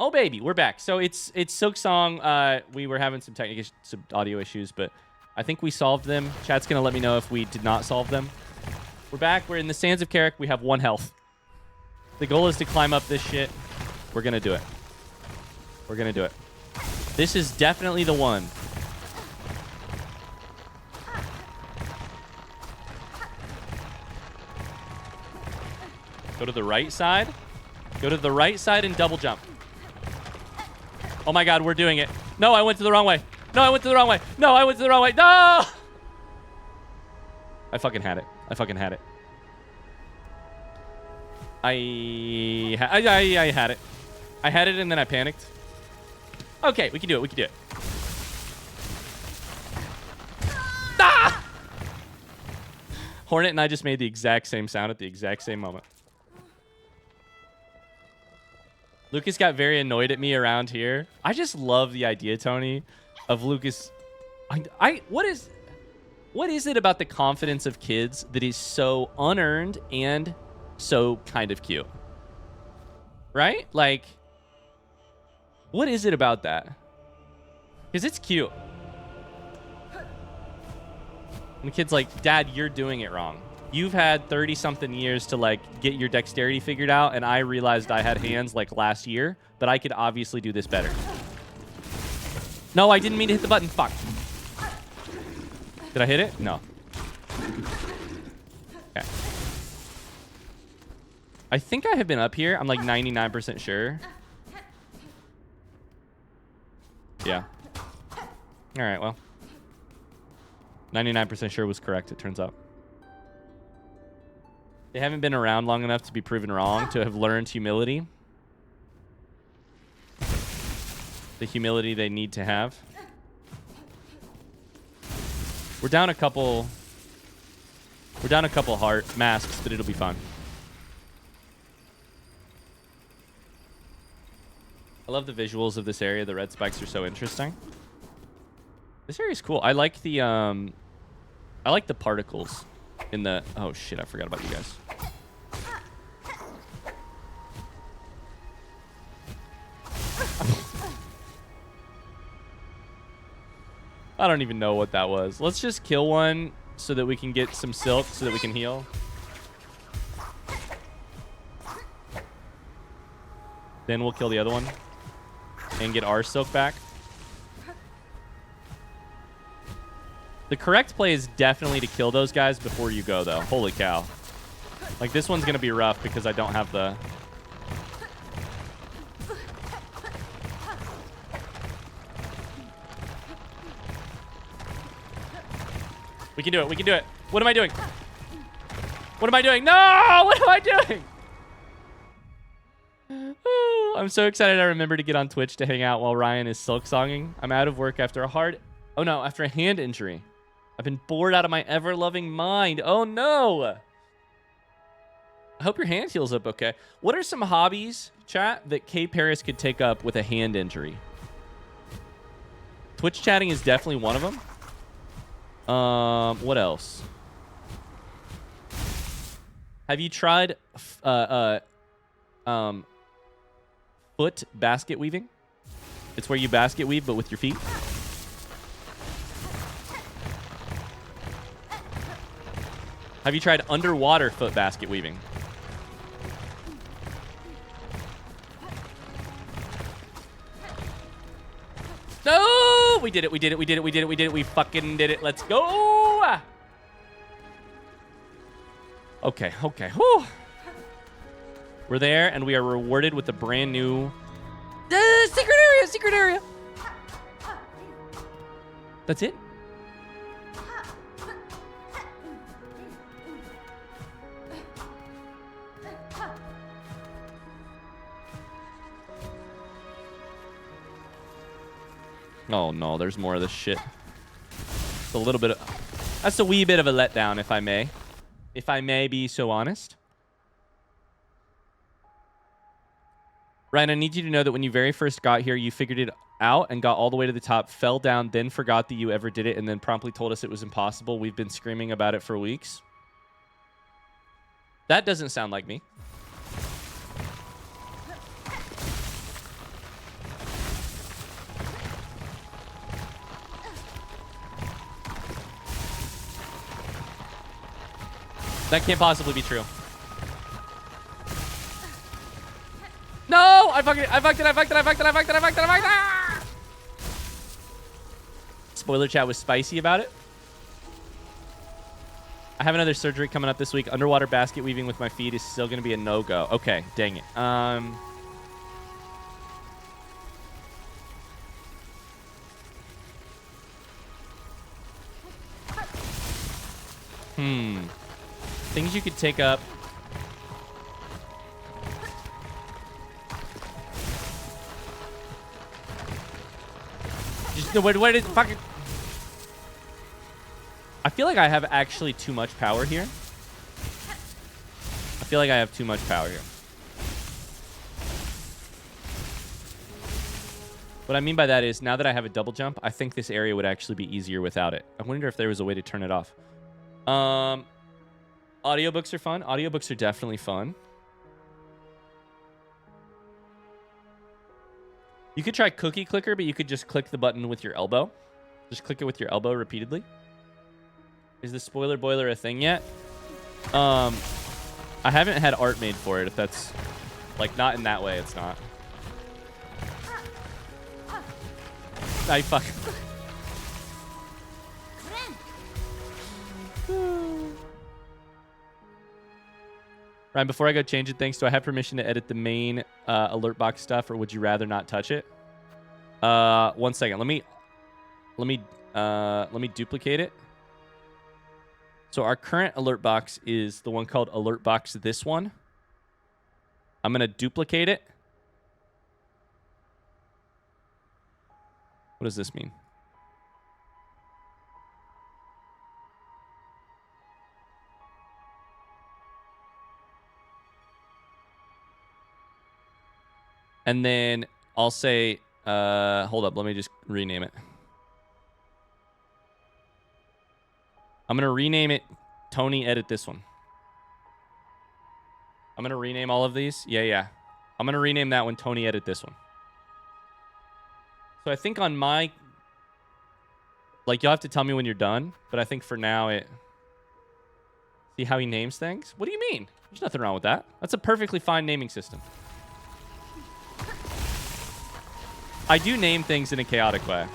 Oh baby, we're back. So it's Silksong. We were having some audio issues, but I think we solved them. Chat's gonna let me know if we did not solve them. We're back. We're in the Sands of Carrick. We have 1 health. The goal is to climb up this shit. We're gonna do it. We're gonna do it. This is definitely the one. Go to the right side. Go to the right side and double jump. Oh my god, we're doing it. No, I went to the wrong way. No, I went to the wrong way. No, I went to the wrong way. No! I fucking had it. I fucking had it. I had it. I had it and then I panicked. Okay, we can do it. We can do it. Ah! Hornet and I just made the exact same sound at the exact same moment. Lucas got very annoyed at me around here. I just love the idea, Tony, of Lucas. What is it about the confidence of kids that is so unearned and so kind of cute? Right? Like, what is it about that? Because it's cute. When the kid's like, Dad, you're doing it wrong. You've had 30-something years to, like, get your dexterity figured out, and I realized I had hands, like, last year, but I could obviously do this better. No, I didn't mean to hit the button. Fuck. Did I hit it? No. Okay. I think I have been up here. I'm, like, 99% sure. Yeah. All right, well. 99% sure was correct, it turns out. They haven't been around long enough to be proven wrong, to have learned humility. The humility they need to have. We're down a couple heart masks, but it'll be fun. I love the visuals of this area. The red spikes are so interesting. This area is cool. I like the particles in the... Oh, shit. I forgot about you guys. I don't even know what that was. Let's just kill one so that we can get some silk so that we can heal. Then we'll kill the other one and get our silk back. The correct play is definitely to kill those guys before you go, though. Holy cow. Like, this one's going to be rough because I don't have the... We can do it. We can do it. What am I doing? What am I doing? No! What am I doing? Oh, I'm so excited I remember to get on Twitch to hang out while Ryan is silksonging. I'm out of work after a hard... Oh, no. After a hand injury. I've been bored out of my ever-loving mind. Oh, no. I hope your hand heals up okay. What are some hobbies, chat, that K. Paris could take up with a hand injury? Twitch chatting is definitely one of them. What else? Have you tried foot basket weaving? It's where you basket weave, but with your feet. Have you tried underwater foot basket weaving? No! We did it. We did it. We did it. We did it. We did it. We fucking did it. Let's go. Okay. Okay. Whew. We're there, and we are rewarded with a brand new secret area. Secret area. That's it. Oh no, there's more of this shit. It's a little bit of... That's a wee bit of a letdown, if I may. If I may be so honest. Ryan, I need you to know that when you very first got here, you figured it out and got all the way to the top, fell down, then forgot that you ever did it, and then promptly told us it was impossible. We've been screaming about it for weeks. That doesn't sound like me. That can't possibly be true. No! I fucked it. Ah! Spoiler chat was spicy about it. I have another surgery coming up this week. Underwater basket weaving with my feet is still going to be a no-go. Okay, dang it. Things you could take up. Just where did fucking... I feel like I have actually too much power here. I feel like I have too much power here. What I mean by that is, now that I have a double jump, I think this area would actually be easier without it. I wonder if there was a way to turn it off. Audiobooks are fun. Audiobooks are definitely fun. You could try Cookie Clicker, but you could just click the button with your elbow. Just click it with your elbow repeatedly. Is the spoiler boiler a thing yet? I haven't had art made for it, if that's... Like, not in that way, it's not. I fuck... Ryan, before I go change it, thanks. Do I have permission to edit the main alert box stuff, or would you rather not touch it? 1 second. Let me duplicate it. So our current alert box is the one called alert box this one. I'm going to duplicate it. What does this mean? And then I'll say, hold up, let me just rename it. I'm going to rename it Tony Edit this one. I'm going to rename all of these. Yeah. I'm going to rename that one Tony Edit this one. So I think on my... Like, you'll have to tell me when you're done. But I think for now it... See how he names things? What do you mean? There's nothing wrong with that. That's a perfectly fine naming system. I do name things in a chaotic way.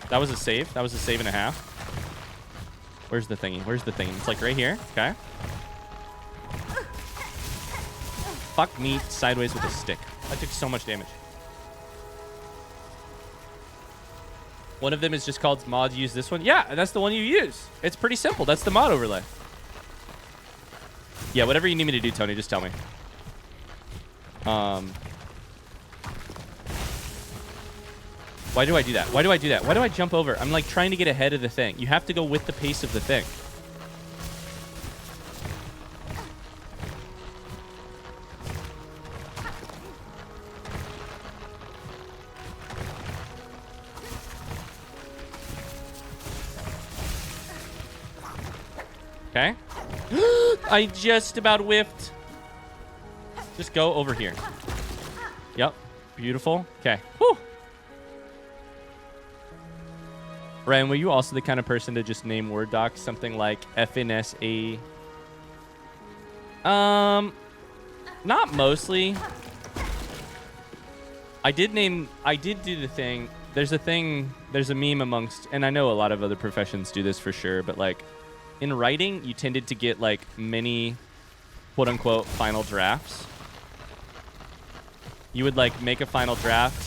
That was a save. That was a save and a half. Where's the thingy? Where's the thingy? It's like right here. Okay. Fuck me sideways with a stick. I took so much damage. One of them is just called mod use this one. Yeah, that's the one you use. It's pretty simple. That's the mod overlay. Yeah, whatever you need me to do, Tony, just tell me. Why do I do that? Why do I do that? Why do I jump over? I'm like trying to get ahead of the thing. You have to go with the pace of the thing. Okay. I just about whiffed. Just go over here. Yep. Beautiful. Okay. Whew. Ryan, were you also the kind of person to just name Word docs something like FNSA? Not mostly. I did do the thing. There's a meme amongst, and I know a lot of other professions do this for sure, but like in writing, you tended to get like many quote unquote final drafts. You would like make a final draft.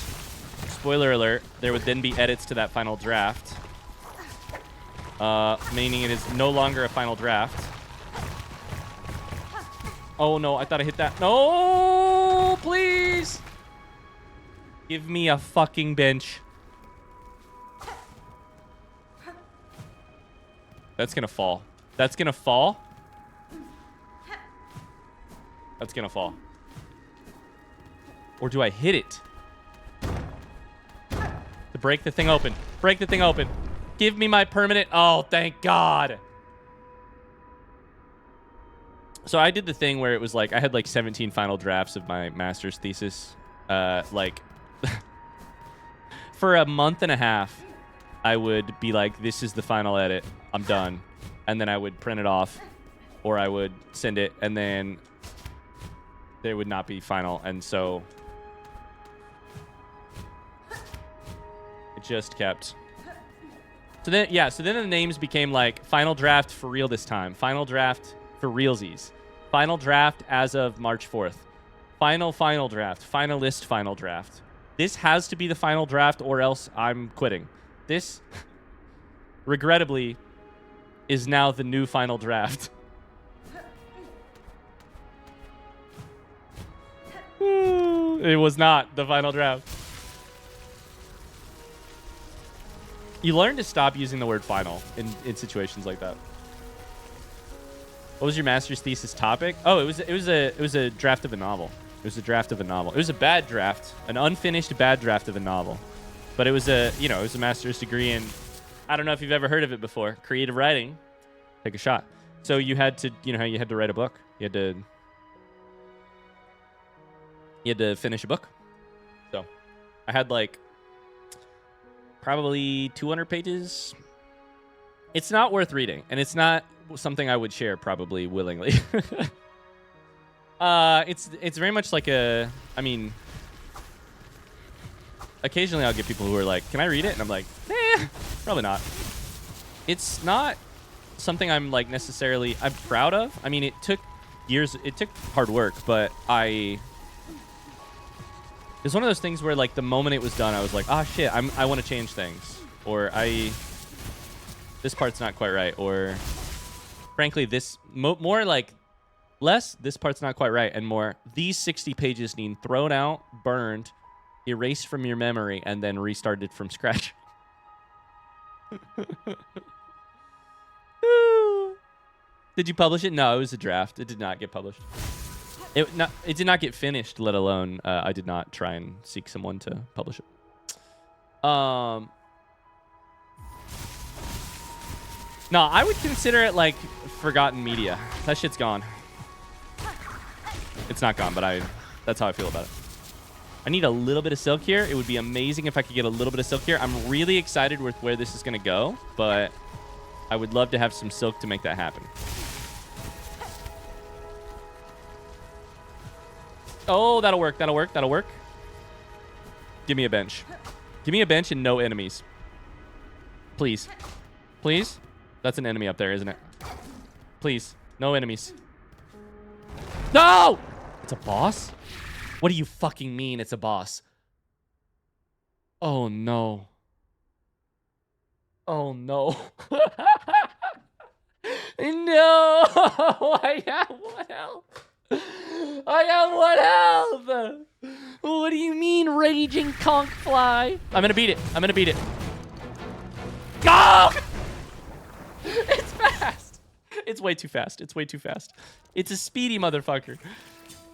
Spoiler alert, there would then be edits to that final draft. Meaning it is no longer a final draft. Oh no, I thought I hit that. No, please. Give me a fucking bench. That's gonna fall. That's gonna fall. That's gonna fall. Or do I hit it? To break the thing open. Break the thing open. Give me my permanent. Oh, thank God. So I did the thing where it was like, I had like 17 final drafts of my master's thesis. Like, for a month and a half, I would be like, this is the final edit. I'm done. And then I would print it off, or I would send it, and then there would not be final. And so it just kept. So then, yeah, so then the names became like final draft for real this time. Final draft for realsies. Final draft as of March 4th. Final draft. Finalist final draft. This has to be the final draft or else I'm quitting. This, regrettably, is now the new final draft. It was not the final draft. You learn to stop using the word final in situations like that. What was your master's thesis topic? Oh, it was a draft of a novel. It was a draft of a novel. It was a bad draft, an unfinished bad draft of a novel. But it was a master's degree in, I don't know if you've ever heard of it before, creative writing. Take a shot. So you had to, you know how you had to write a book? You had to finish a book. So I had like probably 200 pages. It's not worth reading, and it's not something I would share probably willingly. It's very much like a, I mean, occasionally I'll get people who are like, can I read it? And I'm like, probably not. It's not something I'm like necessarily, I'm proud of. I mean, it took years, it took hard work, but it's one of those things where like the moment it was done, I was like, oh shit, I want to change things. Or this part's not quite right. Or frankly, this more like less, this part's not quite right. And more, these 60 pages need thrown out, burned, erased from your memory, and then restarted from scratch. Did you publish it? No, it was a draft. It did not get published. It did not get finished, let alone I did not try and seek someone to publish it. No, I would consider it like forgotten media. That shit's gone. It's not gone, but that's how I feel about it. I need a little bit of silk here. It would be amazing if I could get a little bit of silk here. I'm really excited with where this is going to go, but I would love to have some silk to make that happen. Oh, that'll work. That'll work. That'll work. Give me a bench. Give me a bench and no enemies. Please. Please? That's an enemy up there, isn't it? Please. No enemies. No! It's a boss? What do you fucking mean it's a boss? Oh, no. Oh, no. No! I have 1 health. I have 1 health. What do you mean, raging Conchfly? I'm gonna beat it. I'm gonna beat it. Go! It's fast. It's way too fast. It's way too fast. It's a speedy motherfucker.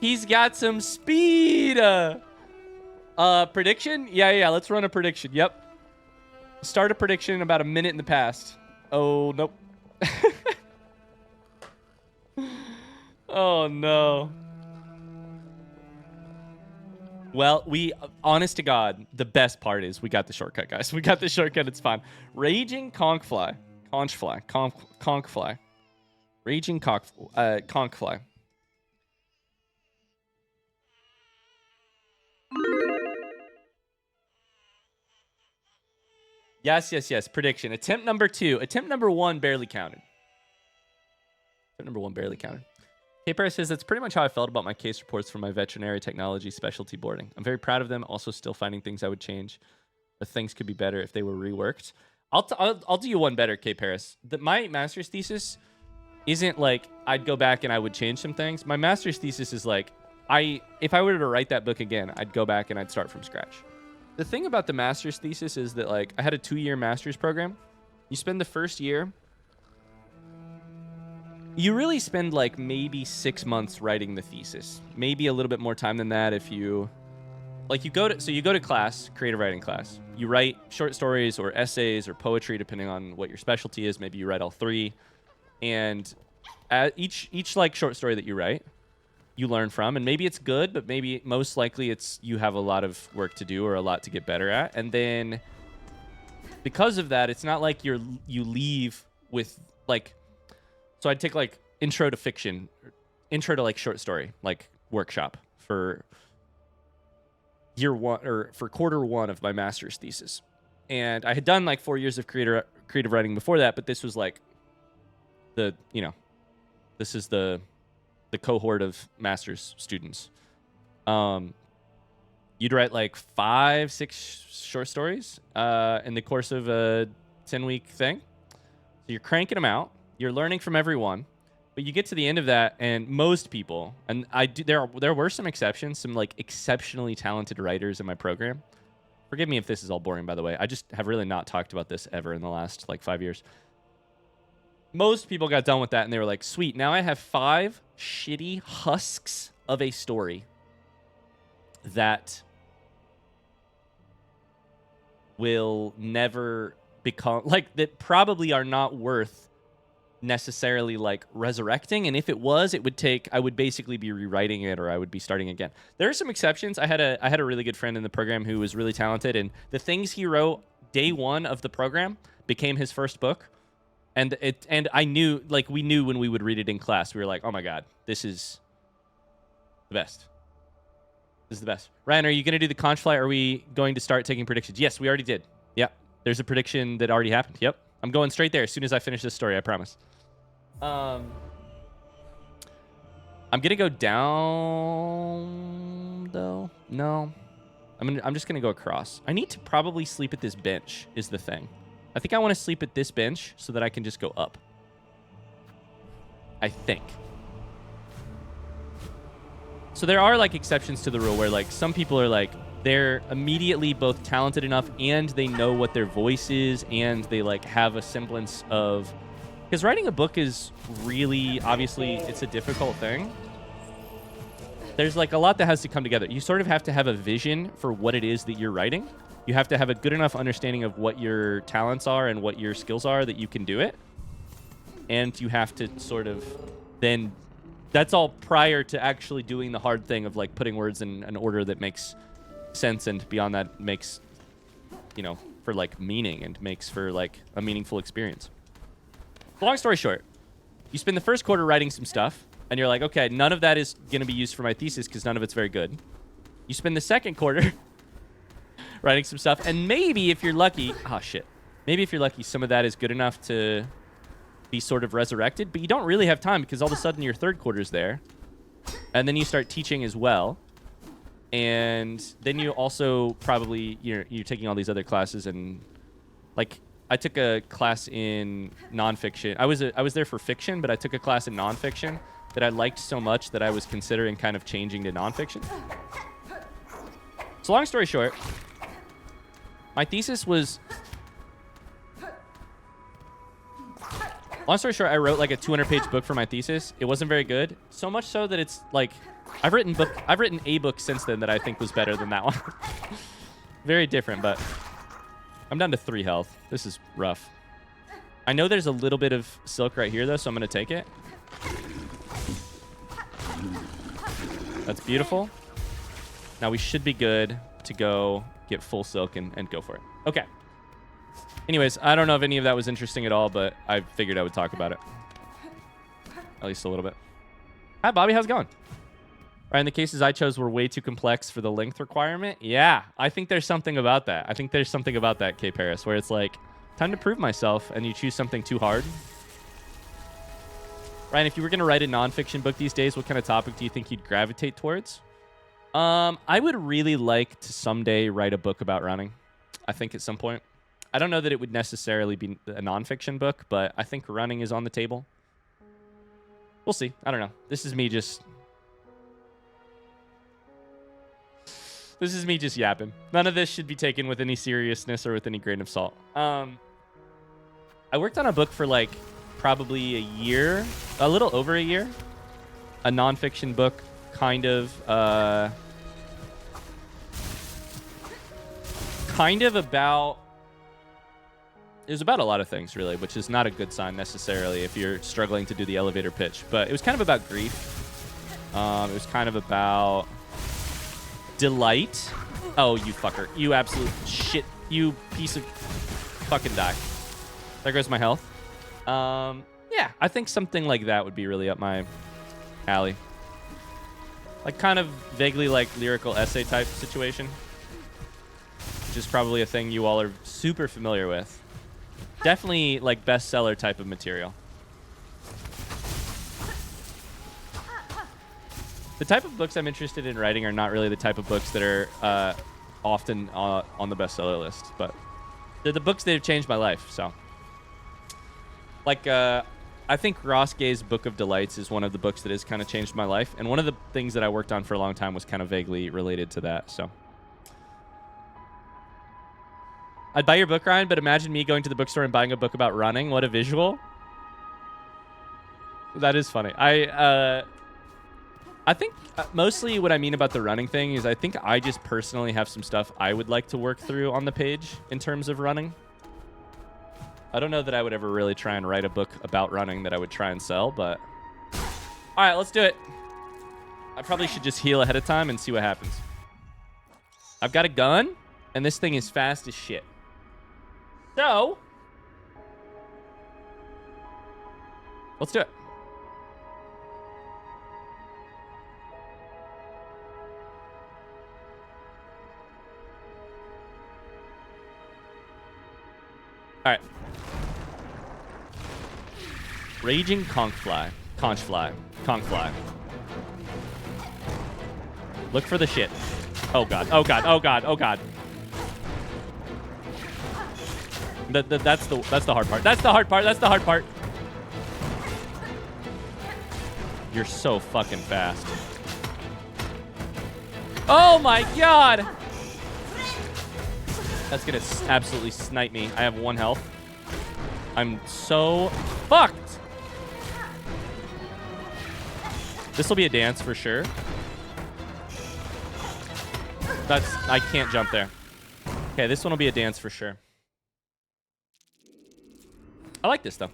He's got some speed. Prediction? Yeah. Let's run a prediction. Yep. Start a prediction in about a minute in the past. Oh, nope. Oh, no. Well, honest to God, the best part is we got the shortcut, guys. We got the shortcut. It's fine. Raging Conchfly. Conchfly. Raging Conchfly. Yes. Prediction. Attempt number 2. Attempt number 1 barely counted. Attempt number 1 barely counted. K-Paris says, that's pretty much how I felt about my case reports from my veterinary technology specialty boarding. I'm very proud of them. Also still finding things I would change. But things could be better if they were reworked. I'll do you one better, K-Paris. My master's thesis isn't like I'd go back and I would change some things. My master's thesis is like, if I were to write that book again, I'd go back and I'd start from scratch. The thing about the master's thesis is that like I had a 2-year master's program. You spend the first year, you really spend like maybe 6 months writing the thesis. Maybe a little bit more time than that if you like you go to class, creative writing class. You write short stories or essays or poetry depending on what your specialty is. Maybe you write all 3. And each like short story that you write, you learn from, and maybe it's good, but maybe most likely it's you have a lot of work to do or a lot to get better at. And then because of that, it's not like you leave with like. So I'd take like intro to fiction, intro to like short story, like workshop for year one or for quarter one of my master's thesis. And I had done like 4 years of creative writing before that, but this was like this is the cohort of master's students. You'd write like 5-6 short stories in the course of a 10-week thing. So you're cranking them out. You're learning from everyone. But you get to the end of that, and most people, and there were some exceptions, some like exceptionally talented writers in my program. Forgive me if this is all boring, by the way. I just have really not talked about this ever in the last like 5 years. Most people got done with that, and they were like, sweet, now I have 5 shitty husks of a story that will never become, like, that probably are not worth necessarily like resurrecting, and if it was, I would basically be rewriting it, or I would be starting again. There are some exceptions. I had a really good friend in the program who was really talented, and the things he wrote day one of the program became his first book, and I knew, like, we knew when we would read it in class, we were like, oh my god, this is the best. This is the best. Ryan, are you going to do the Conchfly? Are we going to start taking predictions? Yes, we already did. Yeah, there's a prediction that already happened. Yep, I'm going straight there as soon as I finish this story, I promise. I'm gonna go down though. No, I'm just gonna go across. I need to probably sleep at this bench is the thing. I think I want to sleep at this bench so that I can just go up. I think. So there are like exceptions to the rule where like some people are like, they're immediately both talented enough and they know what their voice is and they like have a semblance of, because writing a book is really, obviously, it's a difficult thing. There's like a lot that has to come together. You sort of have to have a vision for what it is that you're writing. You have to have a good enough understanding of what your talents are and what your skills are that you can do it. And you have to sort of then, that's all prior to actually doing the hard thing of like putting words in an order that makes sense, and beyond that makes, for like meaning and makes for like a meaningful experience. Long story short, you spend the first quarter writing some stuff, and you're like, okay, none of that is going to be used for my thesis because none of it's very good. You spend the second quarter writing some stuff, and maybe if you're lucky, maybe if you're lucky, some of that is good enough to be sort of resurrected, but you don't really have time because all of a sudden your third quarter's there, and then you start teaching as well, and then you also probably, you're taking all these other classes, and like, I took a class in nonfiction. I was there for fiction, but I took a class in nonfiction that I liked so much that I was considering kind of changing to nonfiction. So long story short, my thesis was... Long story short, I wrote like a 200-page book for my thesis. It wasn't very good. So much so that it's like... I've written a book since then that I think was better than that one. Very different, but... I'm down to 3 health. This is rough. I know there's a little bit of silk right here, though, so I'm going to take it. That's beautiful. Now we should be good to go get full silk and go for it. Okay. Anyways, I don't know if any of that was interesting at all, but I figured I would talk about it. At least a little bit. Hi, Bobby. How's it going? Ryan, the cases I chose were way too complex for the length requirement. Yeah, I think there's something about that. I think there's something about that, K. Paris, where it's like, time to prove myself, and you choose something too hard. Ryan, if you were going to write a nonfiction book these days, what kind of topic do you think you'd gravitate towards? I would really like to someday write a book about running. I think at some point. I don't know that it would necessarily be a nonfiction book, but I think running is on the table. We'll see. I don't know. This is me just yapping. None of this should be taken with any seriousness or with any grain of salt. I worked on a book for like probably a year, a little over a year. A nonfiction book, kind of about... It was about a lot of things, really, which is not a good sign necessarily if you're struggling to do the elevator pitch. But it was kind of about grief. It was kind of about delight. Oh, you fucker. You absolute shit You piece of fucking die. There goes my health. Yeah, I think something like that would be really up my alley. Like kind of vaguely like lyrical essay type situation. Which is probably a thing you all are super familiar with. Definitely like bestseller type of material. The type of books I'm interested in writing are not really the type of books that are often on the bestseller list, but they're the books that have changed my life. So, like, I think Ross Gay's Book of Delights is one of the books that has kind of changed my life, and one of the things that I worked on for a long time was kind of vaguely related to that. So, I'd buy your book, Ryan, but imagine me going to the bookstore and buying a book about running. What a visual! That is funny. I think mostly what I mean about the running thing is I think I just personally have some stuff I would like to work through on the page in terms of running. I don't know that I would ever really try and write a book about running that I would try and sell, but... All right, let's do it. I probably should just heal ahead of time and see what happens. I've got a gun, and this thing is fast as shit. So... let's do it. All right. Raging Conchfly. Conchfly. Look for the shit. Oh god. Oh god. Oh god. Oh god. That's the hard part. That's the hard part. That's the hard part. You're so fucking fast. Oh my god. That's gonna absolutely snipe me. I have 1 health. I'm so fucked. This will be a dance for sure. I can't jump there. Okay, this one will be a dance for sure. I like this though.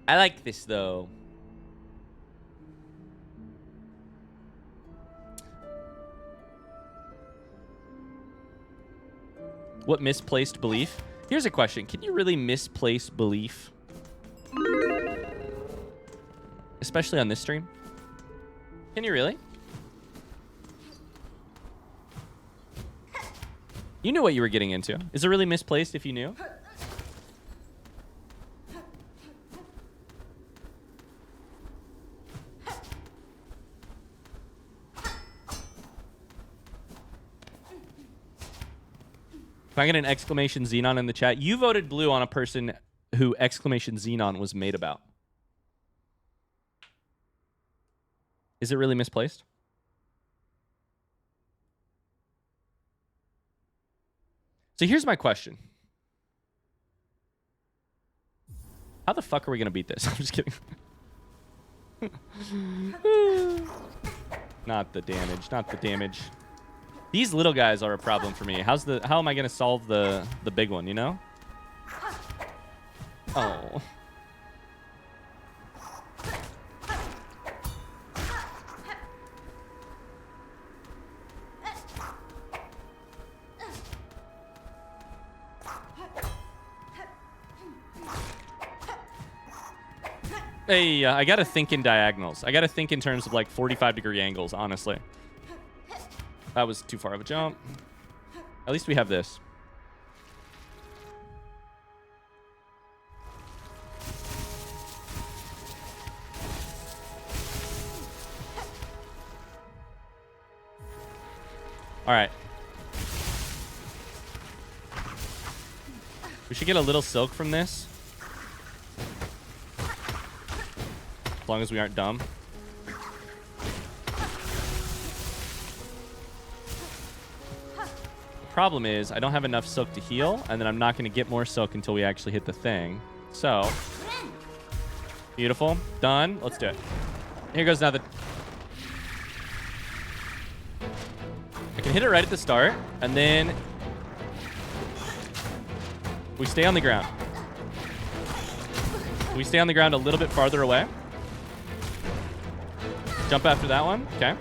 I like this though. What misplaced belief? Here's a question. Can you really misplace belief? Especially on this stream? Can you really? You knew what you were getting into. Is it really misplaced if you knew? Can I get an exclamation Xenon in the chat? You voted blue on a person who exclamation Xenon was made about. Is it really misplaced? So here's my question. How the fuck are we going to beat this? I'm just kidding. Not the damage. Not the damage. These little guys are a problem for me. How am I going to solve the big one, you know? Oh. Hey, I got to think in diagonals. I got to think in terms of like 45-degree angles, honestly. That was too far of a jump. At least we have this. All right. We should get a little silk from this. As long as we aren't dumb. Problem is I don't have enough silk to heal, and then I'm not going to get more silk until we actually hit the thing. So beautiful. Done. Let's do it. Here goes nothing. I can hit it right at the start, and then we stay on the ground. We stay on the ground a little bit farther away. Jump after that one. Okay.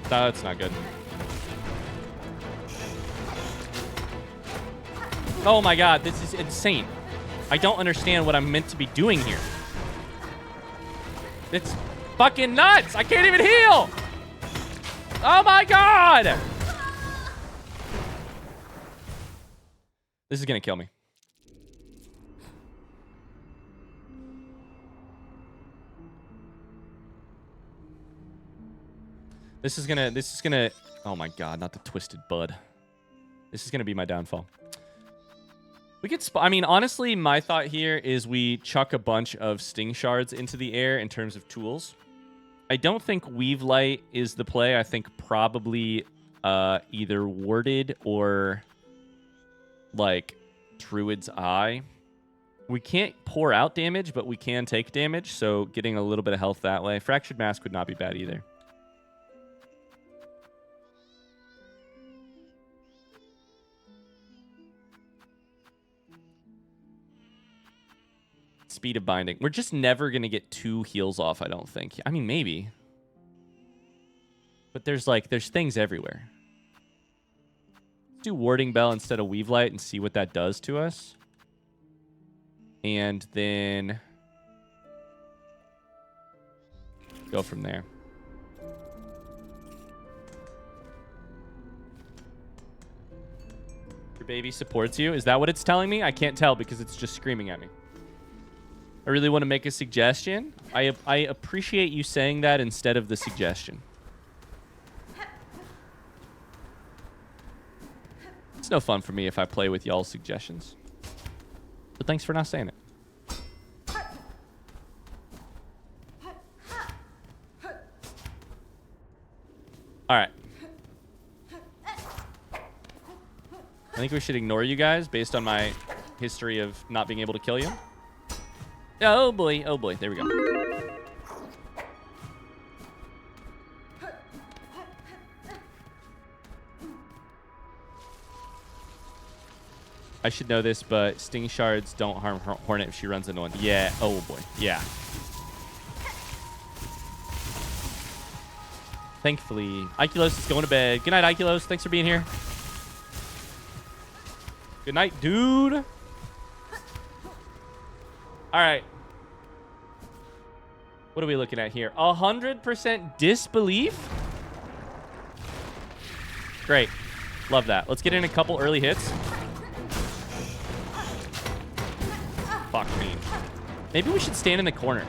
That's not good. Oh my god, this is insane. I don't understand what I'm meant to be doing here. It's fucking nuts. I can't even heal. Oh my god. This is gonna kill me. This is gonna, oh my god, not the twisted bud. This is gonna be my downfall. We could, I mean, honestly, my thought here is we chuck a bunch of sting shards into the air in terms of tools. I don't think Weave Light is the play. I think probably either Warded or like Druid's Eye. We can't pour out damage, but we can take damage, so getting a little bit of health that way. Fractured Mask would not be bad either. Speed of Binding. We're just never going to get 2 heals off, I don't think. I mean, maybe. But there's things everywhere. Let's do Warding Bell instead of Weave Light and see what that does to us. And then go from there. Your baby supports you? Is that what it's telling me? I can't tell because it's just screaming at me. I really want to make a suggestion. I appreciate you saying that instead of the suggestion. It's no fun for me if I play with y'all's suggestions. But thanks for not saying it. All right. I think we should ignore you guys based on my history of not being able to kill you. Oh boy, oh boy. There we go. I should know this, but sting shards don't harm Hornet if she runs into one. Yeah. Oh boy. Yeah. Thankfully, Iculos is going to bed. Good night, Iculos. Thanks for being here. Good night, dude. All right. What are we looking at here? 100% disbelief? Great. Love that. Let's get in a couple early hits. Fuck me. Maybe we should stand in the corner.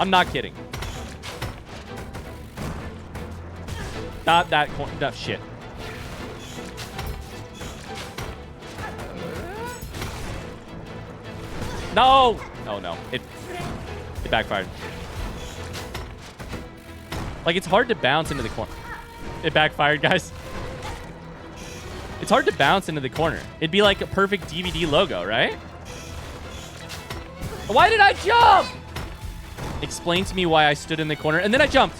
I'm not kidding. Not that corner. No, shit. No! Oh, no. It backfired. Like, it's hard to bounce into the corner. It backfired, guys. It's hard to bounce into the corner. It'd be like a perfect DVD logo, right? Why did I jump? Explain to me why I stood in the corner and then I jumped.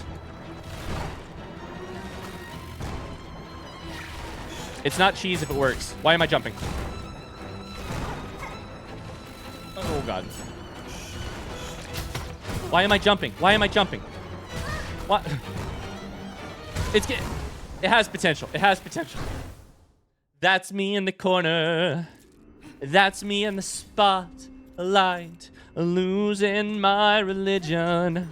It's not cheese if it works. Why am I jumping? Oh, God. Why am I jumping? Why am I jumping? What? It has potential. It has potential. That's me in the corner. That's me in the spotlight. Losing my religion.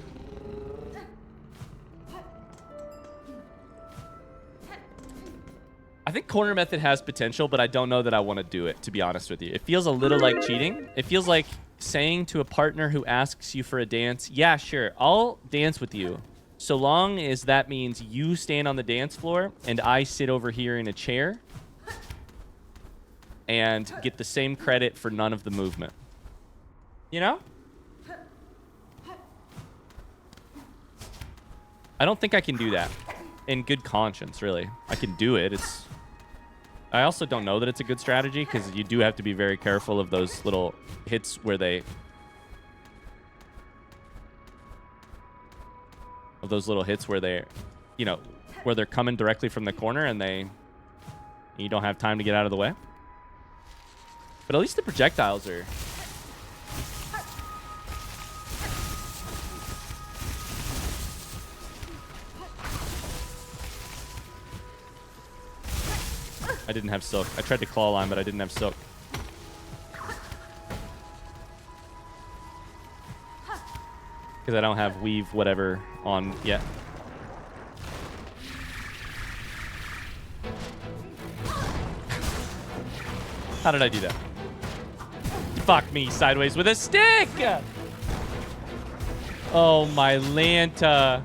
I think corner method has potential, but I don't know that I want to do it, to be honest with you. It feels a little like cheating. It feels like saying to a partner who asks you for a dance, yeah, sure, I'll dance with you, so long as that means you stand on the dance floor and I sit over here in a chair and get the same credit for none of the movement. You know? I don't think I can do that in good conscience, really. I can do it. I also don't know that it's a good strategy because you do have to be very careful of those little hits where they... Of those little hits where they, you know, where they're coming directly from the corner and you don't have time to get out of the way. But at least the projectiles are... I didn't have silk. I tried to claw line, but I didn't have silk. Because I don't have weave whatever on yet. How did I do that? Fuck me sideways with a stick! Oh, my Lanta.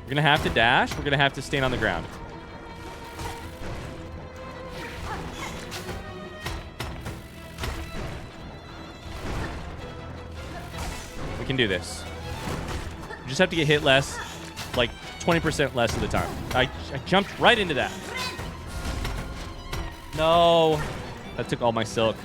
We're gonna have to dash. We're gonna have to stand on the ground. We can do this. You just have to get hit less, like 20% less of the time. I jumped right into that. No. That took all my silk.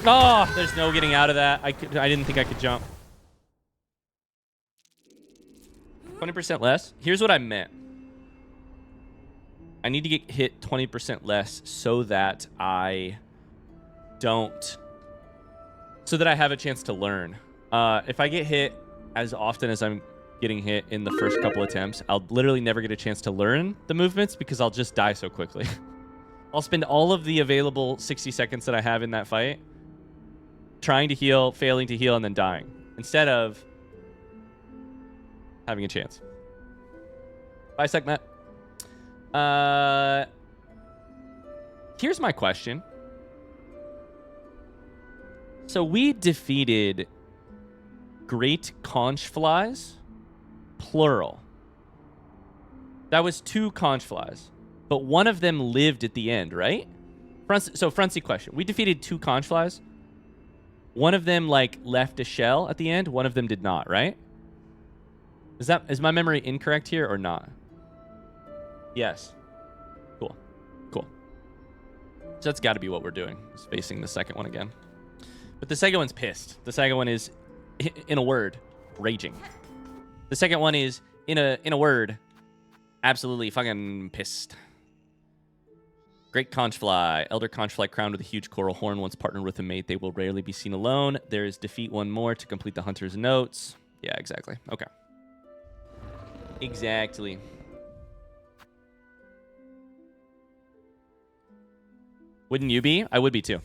Oh, there's no getting out of that. I didn't think I could jump. 20% less. Here's what I meant. I need to get hit 20% less so that I don't... So that I have a chance to learn. If I get hit as often as I'm getting hit in the first couple attempts, I'll literally never get a chance to learn the movements because I'll just die so quickly. I'll spend all of the available 60 seconds that I have in that fight trying to heal, failing to heal, and then dying. Instead of having a chance. Bye, Segment. Here's my question. So we defeated great Conchflies, plural. That was 2 Conchflies, but one of them lived at the end, right? So Frontsy question. We defeated 2 Conchflies. One of them like left a shell at the end. One of them did not, right? Is my memory incorrect here or not? Yes. Cool. Cool. So that's got to be what we're doing. Is facing the second one again. But the second one's pissed. The second one is, in a word, raging. The second one is, in a word, absolutely fucking pissed. Great Conchfly. Elder Conchfly crowned with a huge coral horn. Once partnered with a mate, they will rarely be seen alone. There is defeat one more to complete the hunter's notes. Yeah, exactly. Okay. Exactly. Wouldn't you be? I would be too.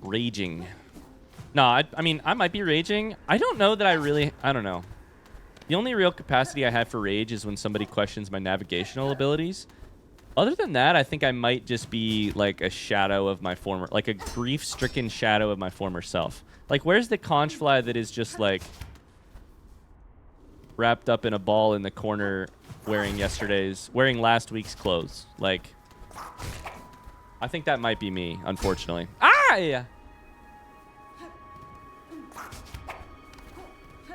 Raging. No, I mean, I might be raging. I don't know that I don't know. The only real capacity I have for rage is when somebody questions my navigational abilities. Other than that, I think I might just be like a shadow of my former, like a grief-stricken shadow of my former self. Like, where's the Conchfly that is just like wrapped up in a ball in the corner wearing last week's clothes? Like, I think that might be me, unfortunately. Ah!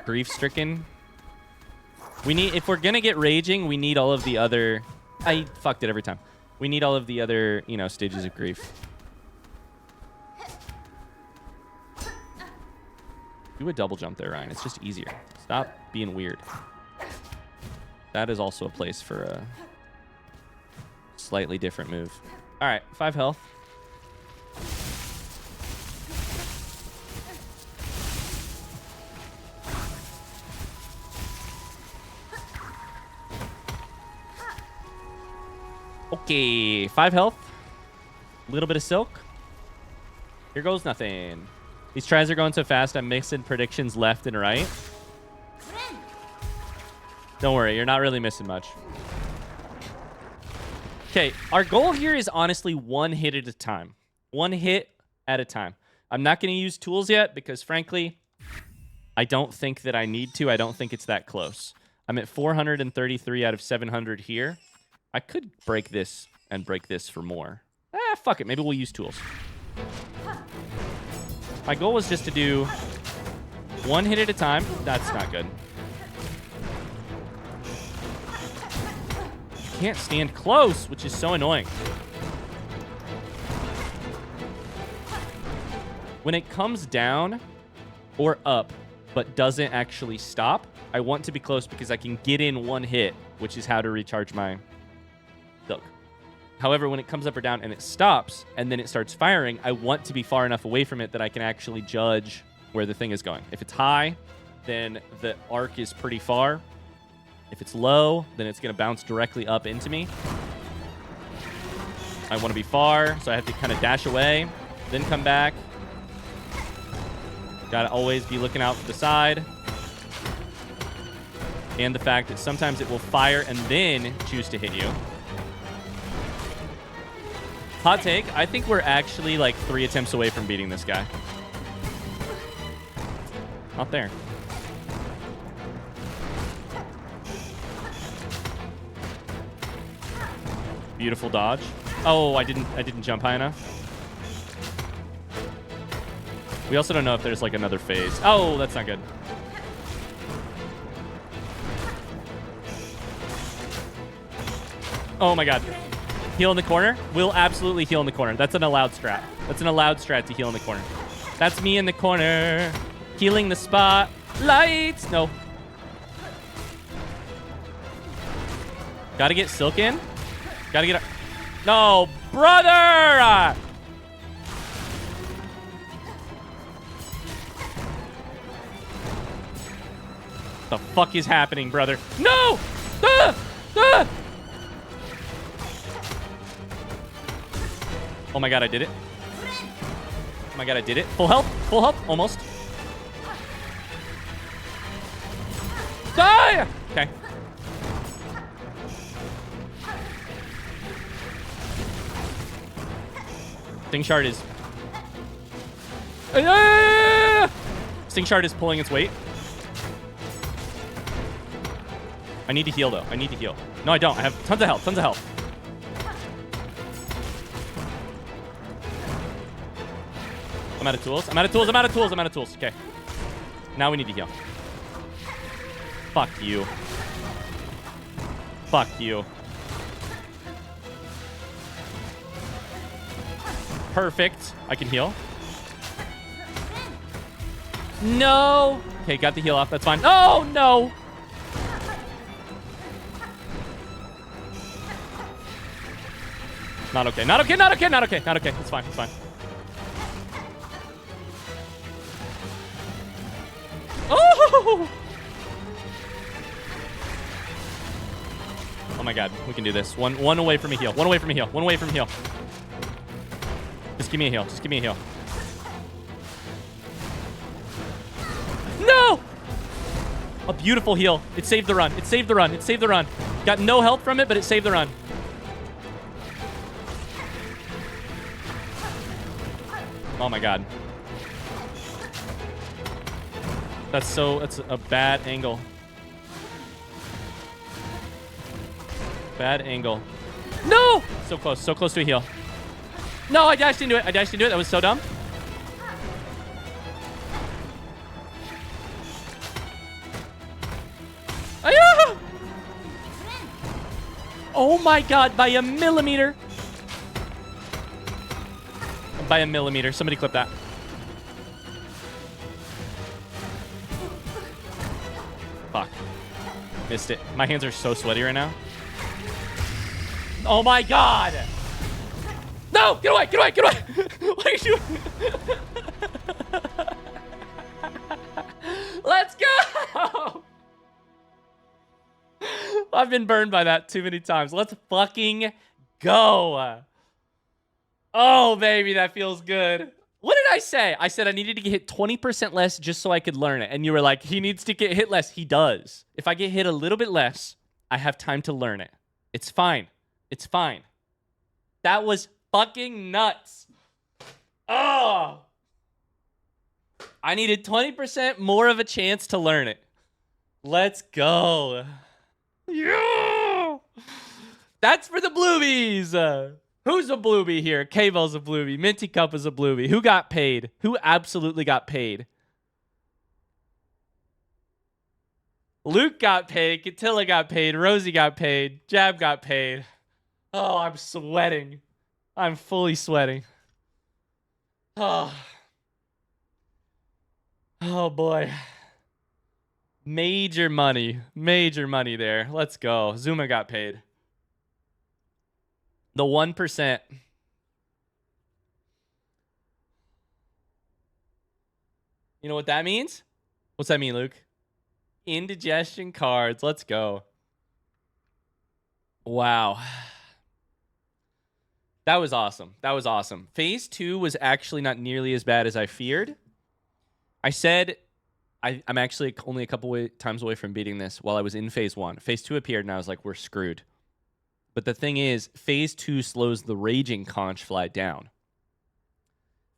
Grief-stricken. We need, if we're gonna get raging, we need all of the other... I fucked it every time. We need all of the other, you know, stages of grief. Do a double jump there, Ryan. It's just easier. Stop being weird. That is also a place for a slightly different move. All right, 5 health. Okay, 5 health. A little bit of silk. Here goes nothing. These tries are going so fast, I'm mixing predictions left and right. Don't worry, you're not really missing much. Okay, our goal here is honestly 1 hit at a time. 1 hit at a time. I'm not going to use tools yet because, frankly, I don't think that I need to. I don't think it's that close. I'm at 433 out of 700 here. I could break this and break this for more. Fuck it. Maybe we'll use tools. My goal was just to do 1 hit at a time. That's not good. Can't stand close, which is so annoying. When it comes down or up, but doesn't actually stop, I want to be close because I can get in one hit, which is how to recharge my Silk. However, when it comes up or down and it stops, and then it starts firing, I want to be far enough away from it that I can actually judge where the thing is going. If it's high, then the arc is pretty far. If it's low, then it's going to bounce directly up into me. I want to be far, so I have to kind of dash away, then come back. Got to always be looking out for the side. And the fact that sometimes it will fire and then choose to hit you. Hot take, I think we're actually like 3 attempts away from beating this guy. Not there. Beautiful dodge. Oh, I didn't jump high enough. We also don't know if there's like another phase. Oh, that's not good. Oh my god. Heal in the corner? We'll absolutely heal in the corner. That's an allowed strat. That's an allowed strat to heal in the corner. That's me in the corner. Healing the spot. Lights! No. Gotta get Silk in. Gotta get... No, brother! The fuck is happening, brother? No! Ah! Ah! Oh my god, I did it. Oh my god, I did it. Full health. Full health. Almost. Die! Okay. Sting Shard is... Sting Shard is pulling its weight. I need to heal, though. I need to heal. No, I don't. I have tons of health. Tons of health. I'm out of tools. I'm out of tools. I'm out of tools. I'm out of tools. Okay. Now we need to heal. Fuck you. Fuck you. Perfect. I can heal. No. Okay, got the heal off. That's fine. Oh, no. Not okay. Not okay. Not okay. Not okay. Not okay. It's fine. It's fine. Oh! Oh my god. We can do this. One away from a heal. One away from a heal. One away from a heal. Just give me a heal. Just give me a heal. No! A beautiful heal. It saved the run. It saved the run. It saved the run. Got no health from it, but it saved the run. Oh my god. That's a bad angle. Bad angle. No! So close to a heal. No, I dashed into it. I dashed into it. That was so dumb. Ayah! Oh my god, by a millimeter. By a millimeter. Somebody clip that. Fuck. Missed it. My hands are so sweaty right now. Oh my god! No! Get away! Get away! Get away! What are you doing? Let's go! I've been burned by that too many times. Let's fucking go. Oh, baby, that feels good. What did I say? I said I needed to get hit 20% less just so I could learn it. And you were like, he needs to get hit less. He does. If I get hit a little bit less, I have time to learn it. It's fine. It's fine. That was fucking nuts. Oh. I needed 20% more of a chance to learn it. Let's go. Yeah. That's for the Bluebies. Who's a Bluebie here? K-Bell's a Bluebie. Minty Cup is a Bluebie. Who got paid? Who absolutely got paid? Luke got paid. Catilla got paid. Rosie got paid. Jab got paid. Oh, I'm sweating. I'm fully sweating. Oh. Oh boy. Major money. Major money there. Let's go. Zuma got paid. The 1%. You know what that means? What's that mean, Luke? Indigestion cards. Let's go. Wow. That was awesome. That was awesome. Phase 2 was actually not nearly as bad as I feared. I said I'm actually only a couple times away from beating this while I was in Phase 1. Phase 2 appeared, and I was like, we're screwed. But the thing is, Phase 2 slows the Raging Conchfly down.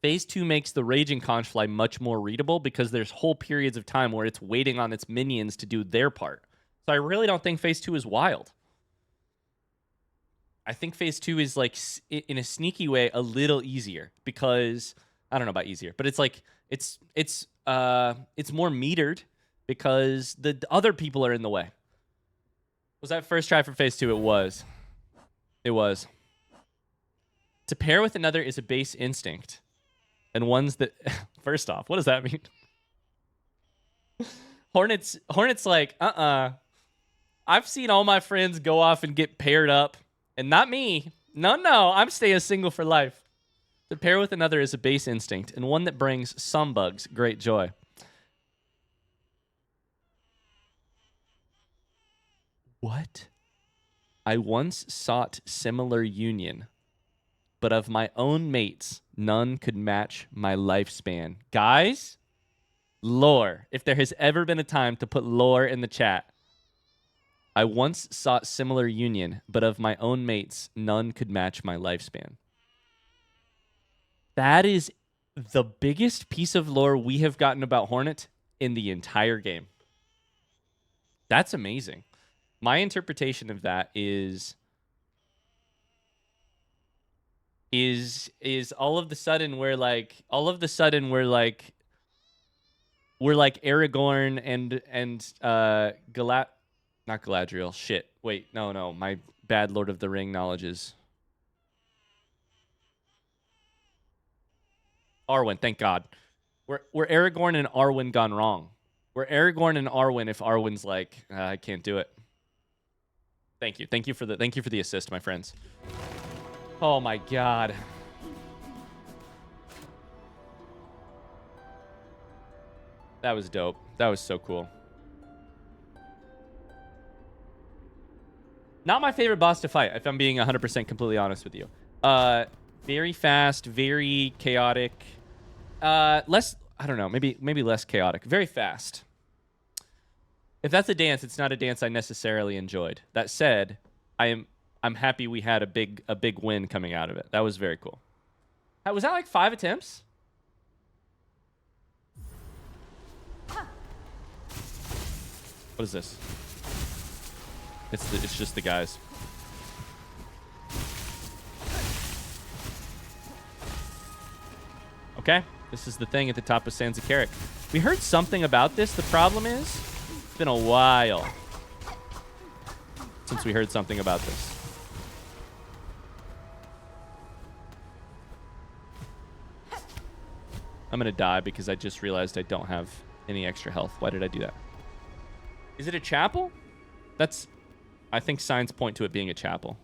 Phase 2 makes the Raging Conchfly much more readable because there's whole periods of time where it's waiting on its minions to do their part. So I really don't think Phase 2 is wild. I think Phase 2 is, like, in a sneaky way, a little easier because... I don't know about easier, but it's like... It's more metered because the other people are in the way. Was that first try for Phase 2? It was. It was. To pair with another is a base instinct. And ones that... First off, what does that mean? Hornet's like, I've seen all my friends go off and get paired up. And not me. No, I'm staying single for life. To pair with another is a base instinct, and one that brings some bugs great joy. What? I once sought similar union, but of my own mates, none could match my lifespan. Guys, lore. If there has ever been a time to put lore in the chat. I once sought similar union, but of my own mates, none could match my lifespan. That is the biggest piece of lore we have gotten about Hornet in the entire game. That's amazing. My interpretation of that is all of the sudden we're like Aragorn and not Galadriel. Shit. Wait, no. My bad Lord of the Ring knowledge is Arwen, thank God. We're Aragorn and Arwen gone wrong. We're Aragorn and Arwen if Arwen's like, I can't do it. Thank you. Thank you for the assist, my friends. Oh my God. That was dope. That was so cool. Not my favorite boss to fight, if I'm being 100% completely honest with you. Very fast, very chaotic. Less, I don't know, maybe less chaotic. Very fast. If that's a dance, it's not a dance I necessarily enjoyed. That said, I'm happy we had a big win coming out of it. That was very cool. Was that like 5 attempts? What is this? It's just the guys. Okay, this is the thing at the top of Sands of Carrick. We heard something about this. The problem is, it's been a while since we heard something about this. I'm gonna die because I just realized I don't have any extra health. Why did I do that? Is it a chapel? I think signs point to it being a chapel.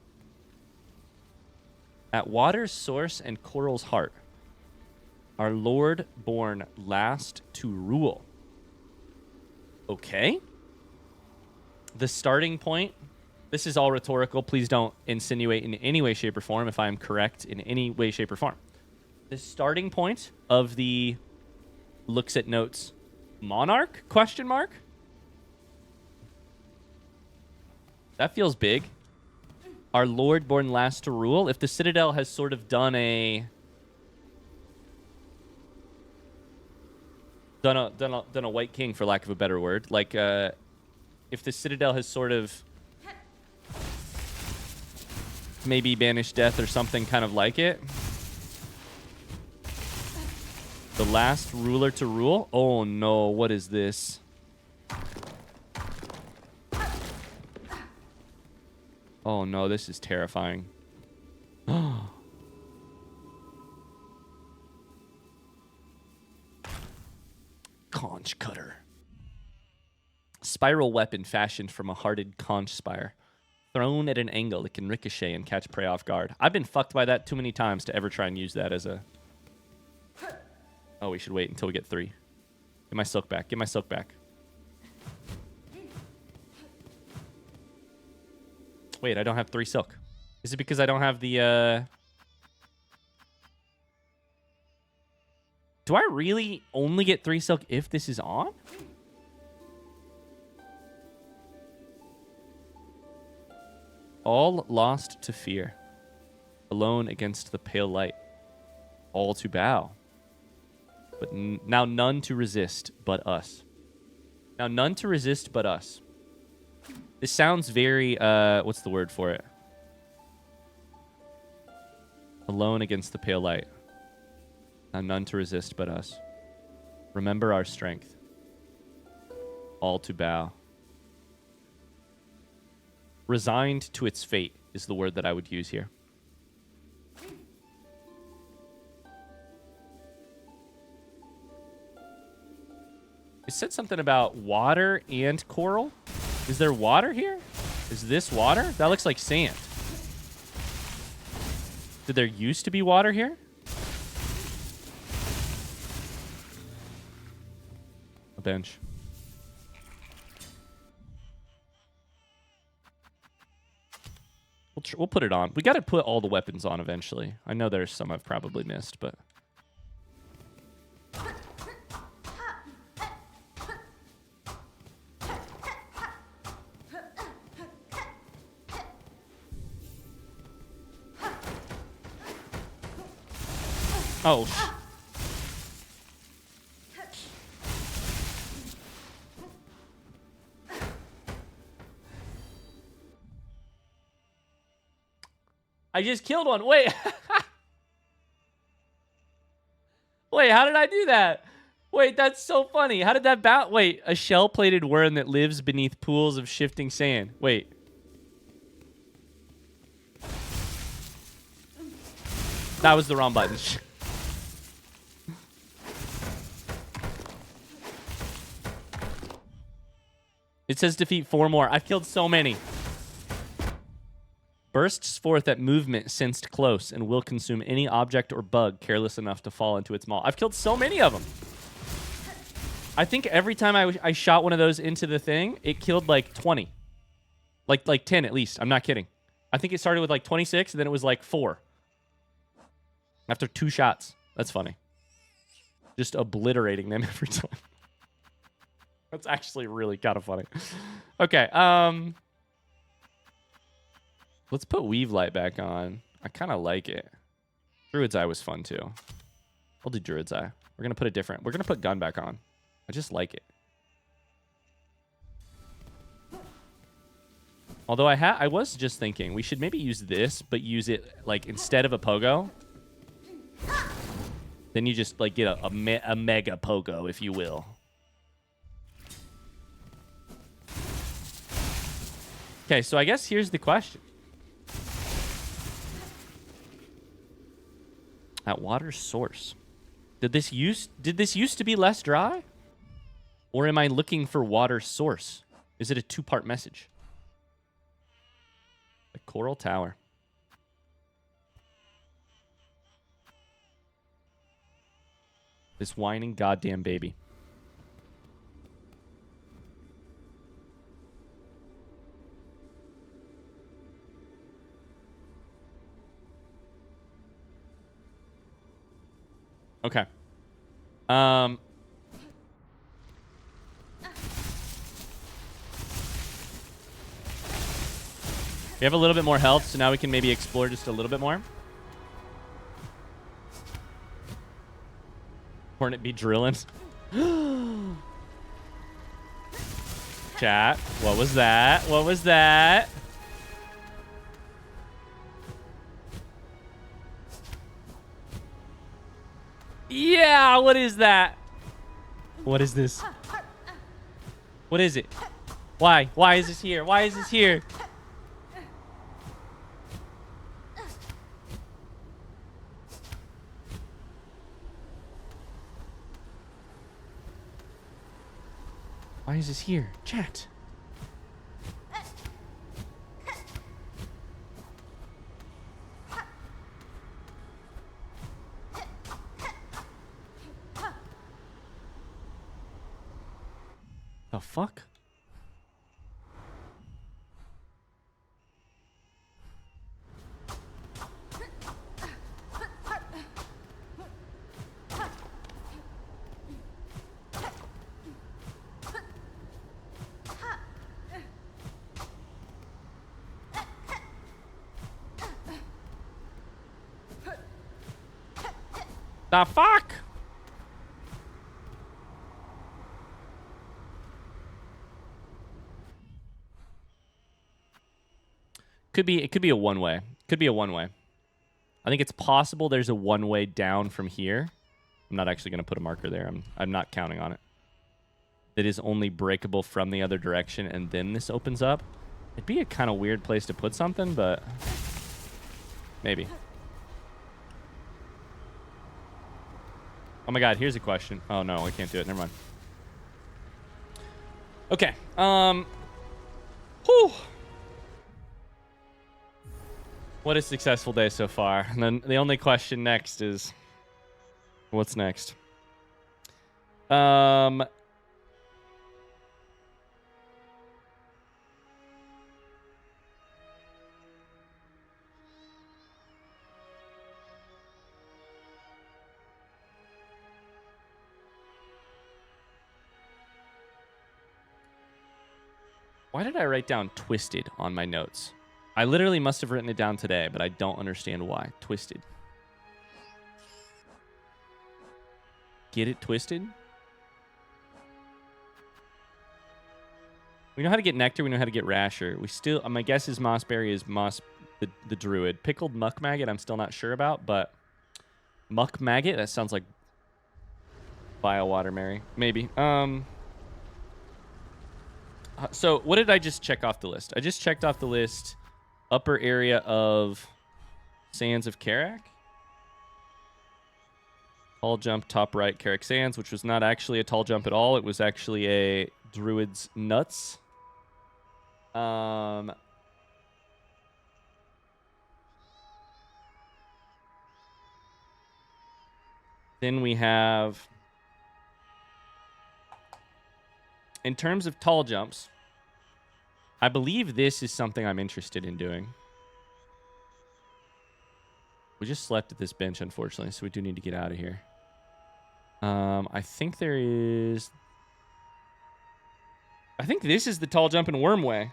At water's source and coral's heart, our Lord born last to rule. Okay. The starting point. This is all rhetorical. Please don't insinuate in any way, shape, or form if I am correct in any way, shape, or form. The starting point of the looks at notes monarch? Question mark? That feels big. Our Lord born last to rule. If the Citadel has sort of done a White King, for lack of a better word, like if the Citadel has sort of maybe banished death or something kind of like it. The last ruler to rule. Oh no! What is this? Oh no, this is terrifying. Conchfly. spiral weapon fashioned from a hearted conch spire. Thrown at an angle, it can ricochet and catch prey off guard. I've been fucked by that too many times to ever try and use that as a... Oh, we should wait until we get 3. Get my silk back. Get my silk back. Wait, I don't have 3 silk. Is it because I don't have the... Do I really only get 3 silk if this is on? All lost to fear. Alone against the pale light. All to bow. But now none to resist but us. Now none to resist but us. This sounds very, what's the word for it? Alone against the pale light. Now none to resist but us. Remember our strength. All to bow. Resigned to its fate is the word that I would use here. It said something about water and coral. Is there water here? Is this water? That looks like sand. Did there used to be water here? A bench. We'll put it on. We got to put all the weapons on eventually. I know there's some I've probably missed, but... Oh, I just killed one. Wait. Wait, how did I do that? Wait, that's so funny. How did that bounce? Wait, a shell-plated worm that lives beneath pools of shifting sand. Wait. That was the wrong button. It says defeat 4 more. I've killed so many. Bursts forth at movement sensed close and will consume any object or bug careless enough to fall into its maw. I've killed so many of them. I think every time I shot one of those into the thing, it killed like 20. Like 10 at least. I'm not kidding. I think it started with like 26 and then it was like 4. After 2 shots. That's funny. Just obliterating them every time. That's actually really kind of funny. Okay, let's put Weave Light back on. I kind of like it. Druid's Eye was fun, too. We'll do Druid's Eye. We're going to put a different... We're going to put Gun back on. I just like it. Although I was just thinking, we should maybe use this, but use it, like, instead of a Pogo. Then you just, like, get a mega Pogo, if you will. Okay, so I guess here's the question. At water source. Did this used to be less dry? Or am I looking for water source? Is it a 2-part message? The Coral Tower. This whining goddamn baby. Okay. We have a little bit more health, so now we can maybe explore just a little bit more. Hornet be drilling. Chat, what was that? What was that? Yeah, what is that? What is this? What is it? Why? Why is this here? Why is this here? Why is this here? Chat. fuck? The fuck? It could be a one-way. Could be a one-way. I think it's possible there's a one-way down from here. I'm not actually going to put a marker there. I'm not counting on it. That is only breakable from the other direction, and then this opens up. It'd be a kind of weird place to put something, but maybe. Oh my god, here's a question. Oh no, I can't do it. Never mind. Okay. Whew. What a successful day so far. And then the only question next is, what's next? Why did I write down twisted on my notes? I literally must have written it down today, but I don't understand why. Twisted. Get it twisted? We know how to get nectar. We know how to get rasher. We still, my guess is mossberry is the druid. Pickled muck maggot, I'm still not sure about, but muck maggot, that sounds like biowater Mary. Maybe. So what did I just check off the list? I just checked off the list upper area of Sands of Karak. Tall jump, top right, Karak Sands, which was not actually a tall jump at all. It was actually a druid's nuts. Then we have, in terms of tall jumps, I believe this is something I'm interested in doing. We just slept at this bench, unfortunately, so we do need to get out of here. I think there is... I think this is the tall jump in Wormway.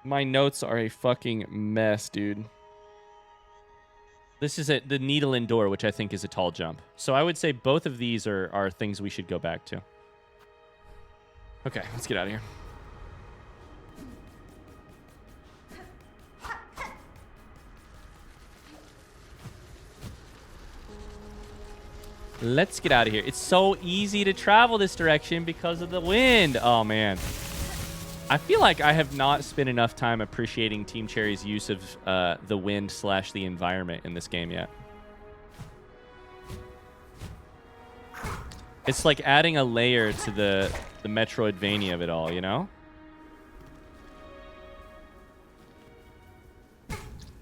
My notes are a fucking mess, dude. This is the needle and door, which I think is a tall jump. So I would say both of these are things we should go back to. Okay, let's get out of here. Let's get out of here. It's so easy to travel this direction because of the wind. Oh, man. I feel like I have not spent enough time appreciating Team Cherry's use of the wind / the environment in this game yet. It's like adding a layer to the Metroidvania of it all, you know?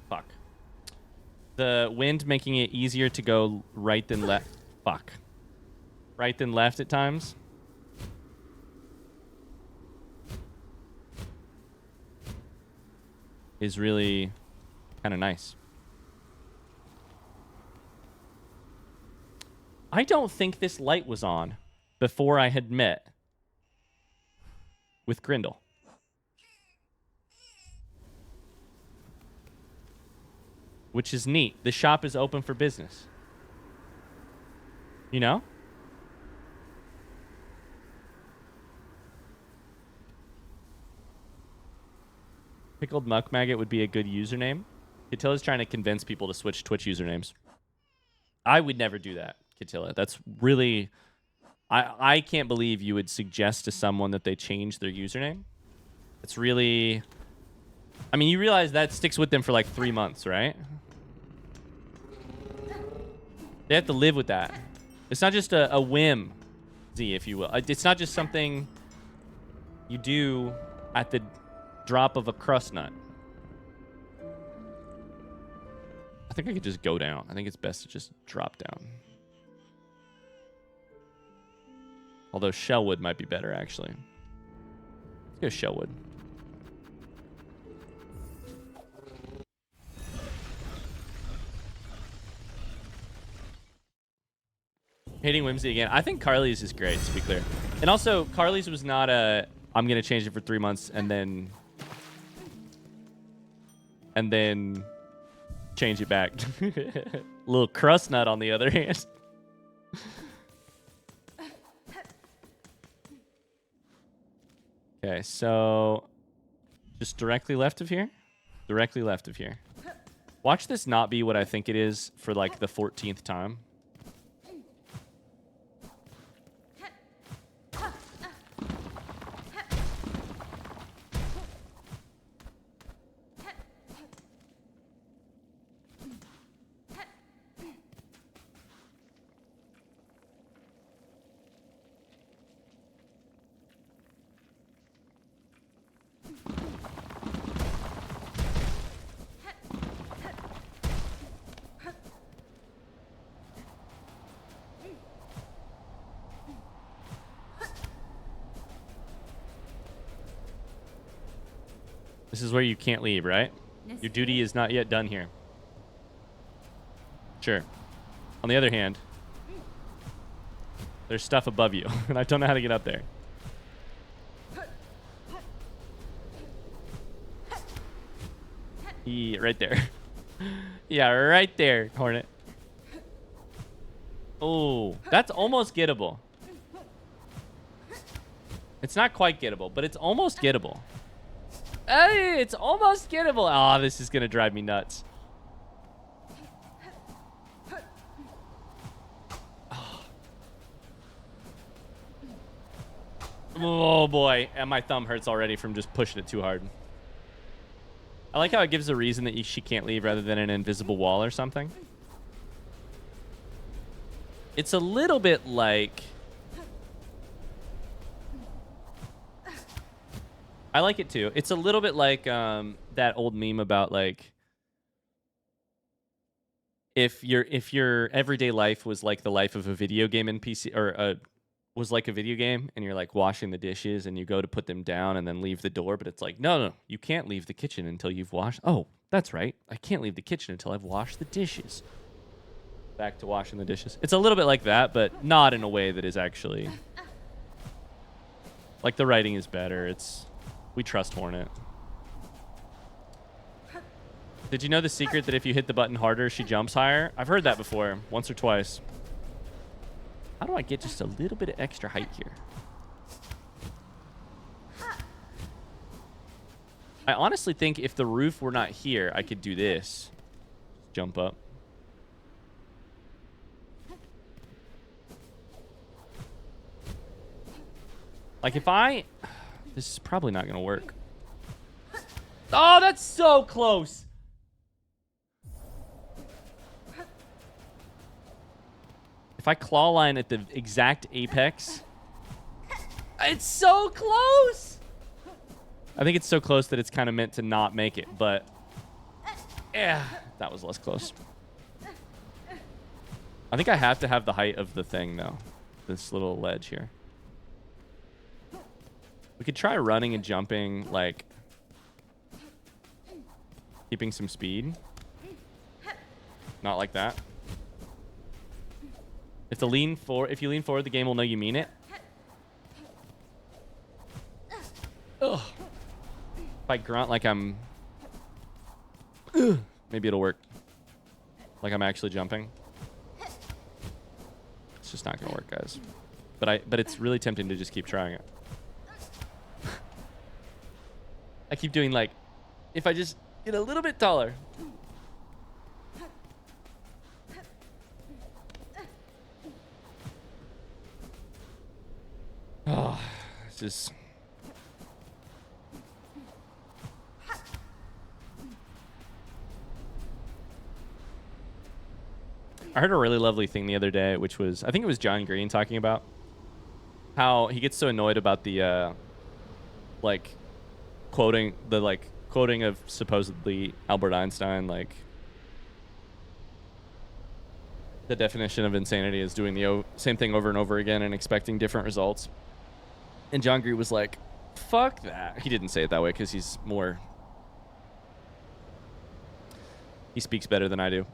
Fuck. The wind making it easier to go right than left. Fuck. Right than left at times. Is really kind of nice. I don't think this light was on before I had met with Grindel. Which is neat. The shop is open for business. You know? Pickled Muck Maggot would be a good username. Katilla's trying to convince people to switch Twitch usernames. I would never do that, Katilla. That's really... I can't believe you would suggest to someone that they change their username. It's really... I mean, you realize that sticks with them for like 3 months, right? They have to live with that. It's not just a whim, Z, if you will. It's not just something you do at the drop of a crust nut. I think I could just go down. I think it's best to just drop down. Although Shellwood might be better, actually. Let's go Shellwood. Hating Whimsy again. I think Carly's is great, to be clear. And also, Carly's was not a, I'm going to change it for 3 months and then change it back. Little crust nut on the other hand. Okay, so just directly left of here. Directly left of here. Watch this not be what I think it is for like the 14th time. This is where you can't leave, right? Your duty is not yet done here. Sure. On the other hand, there's stuff above you, and I don't know how to get up there. Yeah, right there. Yeah, right there, Hornet. Oh, that's almost gettable. It's not quite gettable, but it's almost gettable. Hey, it's almost gettable. Oh, this is going to drive me nuts. Oh, boy. And my thumb hurts already from just pushing it too hard. I like how it gives a reason that she can't leave rather than an invisible wall or something. It's a little bit like... I like it too. It's a little bit like that old meme about like if your everyday life was like the life of a video game in PC or was like a video game and you're like washing the dishes and you go to put them down and then leave the door, but it's like no, you can't leave the kitchen until you've washed. Oh, that's right. I can't leave the kitchen until I've washed the dishes. Back to washing the dishes. It's a little bit like that, but not in a way that is actually like the writing is better. We trust Hornet. Did you know the secret that if you hit the button harder, she jumps higher? I've heard that before, once or twice. How do I get just a little bit of extra height here? I honestly think if the roof were not here, I could do this. Jump up. Like if I... This is probably not going to work. Oh, that's so close. If I claw line at the exact apex. It's so close. I think it's so close that it's kind of meant to not make it, but yeah, that was less close. I think I have to have the height of the thing, though. This little ledge here. We could try running and jumping, like keeping some speed. Not like that. If you lean forward, the game will know you mean it. Ugh. If I grunt like I'm... Maybe it'll work. Like I'm actually jumping. It's just not gonna work, guys. But it's really tempting to just keep trying it. I keep doing like, if I just get a little bit taller. Oh, it's just... I heard a really lovely thing the other day, which was, I think it was John Green talking about how he gets so annoyed about the, like, quoting of supposedly Albert Einstein, like, The definition of insanity is doing the same thing over and over again and expecting different results. And John Green was like, fuck that. He didn't say it that way because he's more... He speaks better than I do.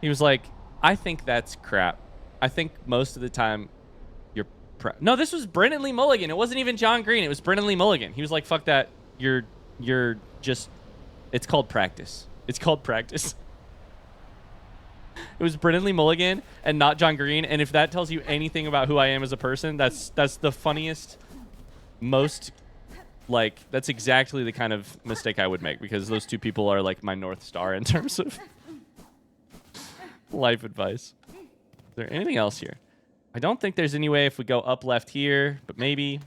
He was like, I think that's crap. I think most of the time you're... No, this was Brennan Lee Mulligan. It wasn't even John Green. It was Brennan Lee Mulligan. He was like, fuck that. You're just... It's called practice. It's called practice. It was Brennan Lee Mulligan and not John Green. And if that tells you anything about who I am as a person, that's the funniest, most, like, that's exactly the kind of mistake I would make, because those two people are like my North Star in terms of life advice. Is there anything else here? I don't think there's any way if we go up left here, but maybe.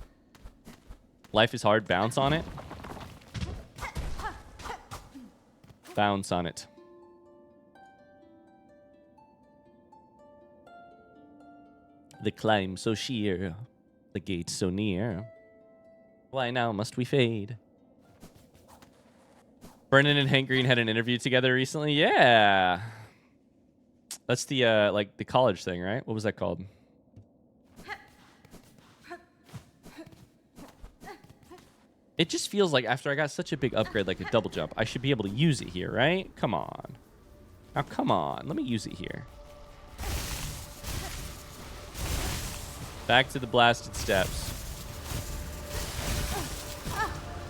Life is hard. Bounce on it. Bounce on it. The climb so sheer, the gate so near. Why now must we fade? Brennan and Hank Green had an interview together recently. Yeah. That's the, like, the college thing, right? What was that called? It just feels like after I got such a big upgrade, like a double jump, I should be able to use it here, right? Come on. Now, come on. Let me use it here. Back to the blasted steps.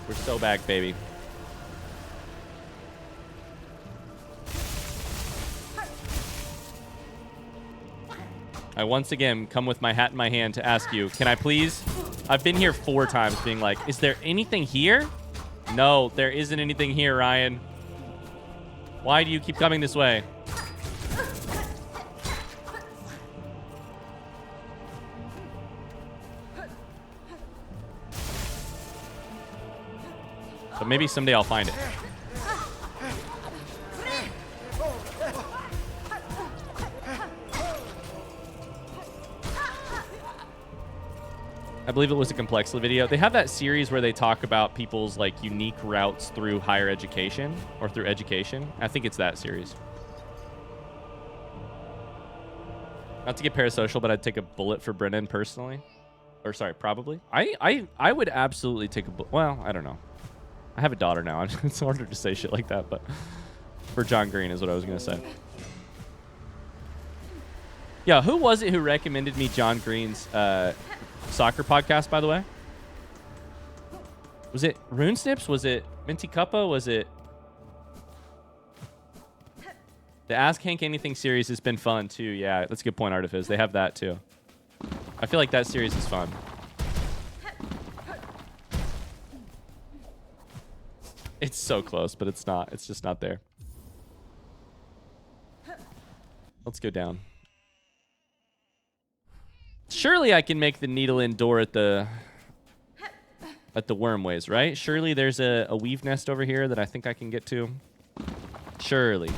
We're so back, baby. I once again come with my hat in my hand to ask you, can I please? I've been here 4 times being like, is there anything here? No, there isn't anything here, Ryan. Why do you keep coming this way? But maybe someday I'll find it. I believe it was a Complexly video. They have that series where they talk about people's like unique routes through higher education or through education. I think it's that series. Not to get parasocial, but I'd take a bullet for Brennan personally. Or sorry, probably. I would absolutely take a bullet. Well, I don't know. I have a daughter now. It's harder to say shit like that, but for John Green is what I was going to say. Yeah, who was it who recommended me John Green's soccer podcast, by the way? Was it Rune Snips? Was it Minty Cuppa? Was it... The Ask Hank Anything series has been fun, too. Yeah, that's a good point, Artifice. They have that, too. I feel like that series is fun. It's so close, but it's not. It's just not there. Let's go down. Surely I can make the needle in door at the wormways, right? Surely there's a weave nest over here that I think I can get to. Surely.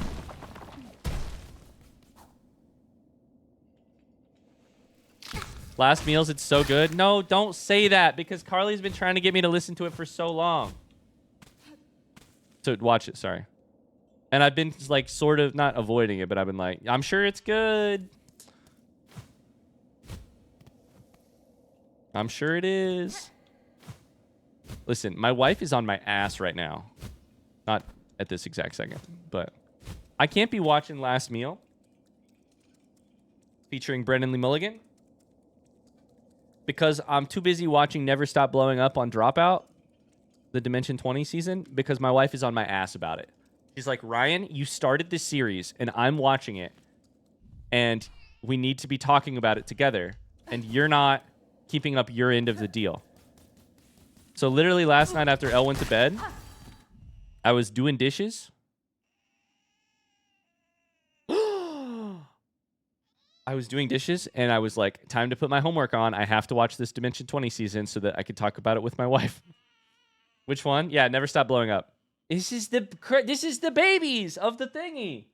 Last Meals, it's so good. No, don't say that, because Carly's been trying to get me to listen to it for so long. So watch it, sorry. And I've been like sort of not avoiding it, but I've been like, I'm sure it's good. I'm sure it is. Listen, my wife is on my ass right now. Not at this exact second, but I can't be watching Last Meal featuring Brennan Lee Mulligan because I'm too busy watching Never Stop Blowing Up on Dropout, the Dimension 20 season, because my wife is on my ass about it. She's like, Ryan, you started this series and I'm watching it and we need to be talking about it together and you're not keeping up your end of the deal. So literally last night after Elle went to bed, I was doing dishes. I was doing dishes and I was like, time to put my homework on. I have to watch this Dimension 20 season so that I could talk about it with my wife. Which one? Yeah, Never Stop Blowing Up. This is the babies of the thingy.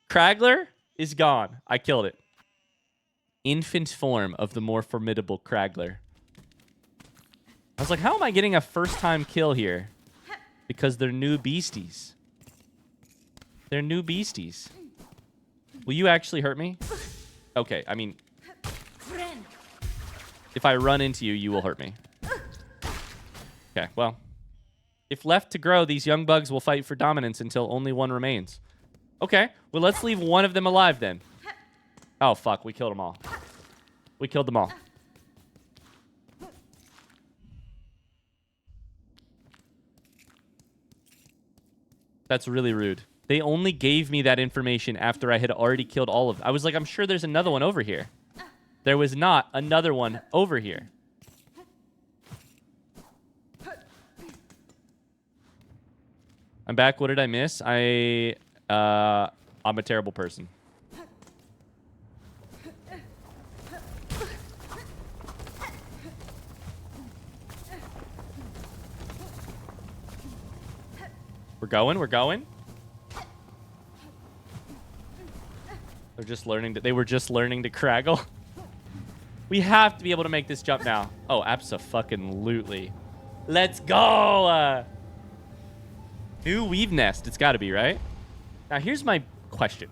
Kragler is gone. I killed it. Infant form of the more formidable Kragler. I was like, how am I getting a first-time kill here? Because they're new beasties. They're new beasties. Will you actually hurt me? Okay, I mean, if I run into you, you will hurt me. Okay, well, if left to grow, these young bugs will fight for dominance until only one remains. Okay, well, let's leave one of them alive then. Oh, fuck, we killed them all. We killed them all. That's really rude. They only gave me that information after I had already killed all of them. I was like, I'm sure there's another one over here. There was not another one over here. I'm back. What did I miss? I'm a terrible person. We're going. We're going. They're just learning to. They were just learning to craggle. We have to be able to make this jump now. Oh, abso-fucking-lutely. Let's go. New weave nest. It's got to be, right? Now, here's my question.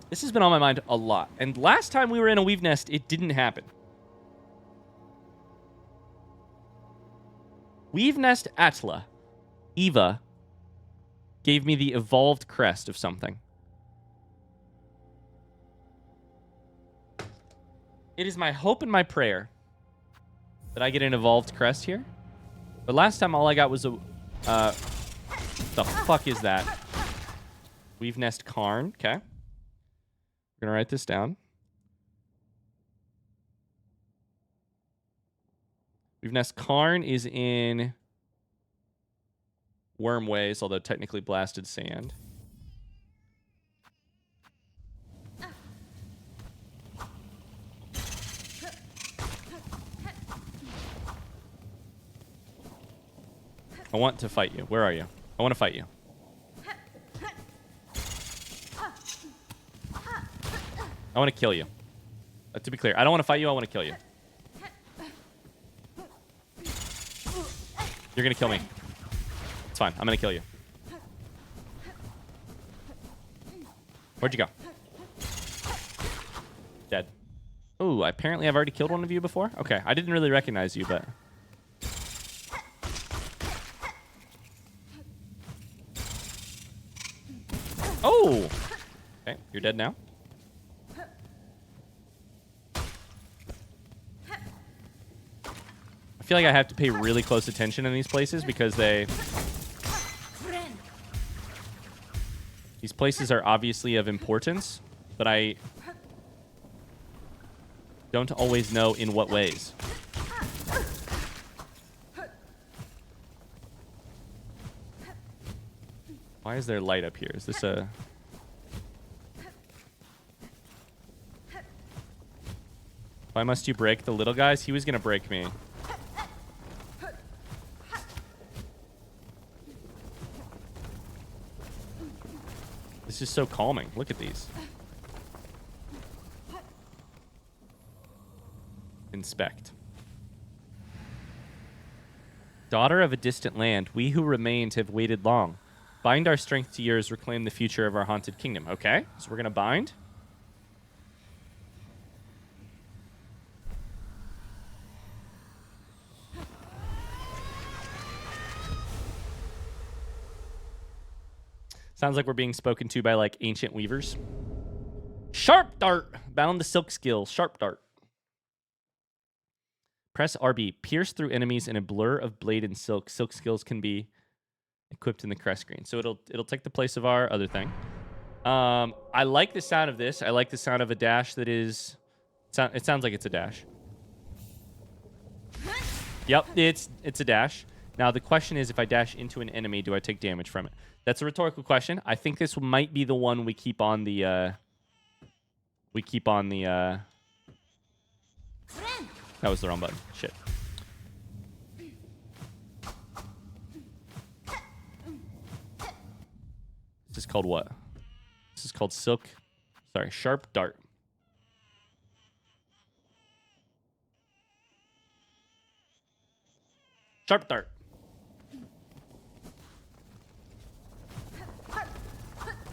This has been on my mind a lot. And last time we were in a weave nest, it didn't happen. Weave nest Atla. Eva gave me the evolved crest of something. It is my hope and my prayer that I get an evolved crest here. But last time all I got was a... the fuck is that? Weave nest Karn. Okay. We're going to write this down. Weave nest Karn is in... Wormways, although technically blasted sand. I want to fight you. Where are you? I want to fight you. I want to kill you. To be clear, I don't want to fight you. I want to kill you. You're going to kill me. It's fine. I'm going to kill you. Where'd you go? Dead. Ooh, apparently I've already killed one of you before. Okay, I didn't really recognize you, but... Oh! Okay, you're dead now. I feel like I have to pay really close attention in these places because they... These places are obviously of importance, but I don't always know in what ways. Why is there light up here? Is this a... Why must you break the little guys? He was going to break me. This is so calming. Look at these. Inspect. Daughter of a distant land, we who remained have waited long. Bind our strength to yours, reclaim the future of our haunted kingdom. Okay, so we're going to bind. Sounds like we're being spoken to by, like, ancient weavers. Sharp Dart! Bound to Silk Skill. Sharp Dart. Press RB. Pierce through enemies in a blur of blade and silk. Silk skills can be equipped in the crest screen. So it'll take the place of our other thing. I like the sound of this. I like the sound of a dash that is... It sounds like it's a dash. Yep, it's a dash. Now, the question is, if I dash into an enemy, do I take damage from it? That's a rhetorical question. I think this might be the one we keep on the... That was the wrong button. Shit. This is called what? This is called Silk... Sorry, Sharp Dart. Sharp Dart.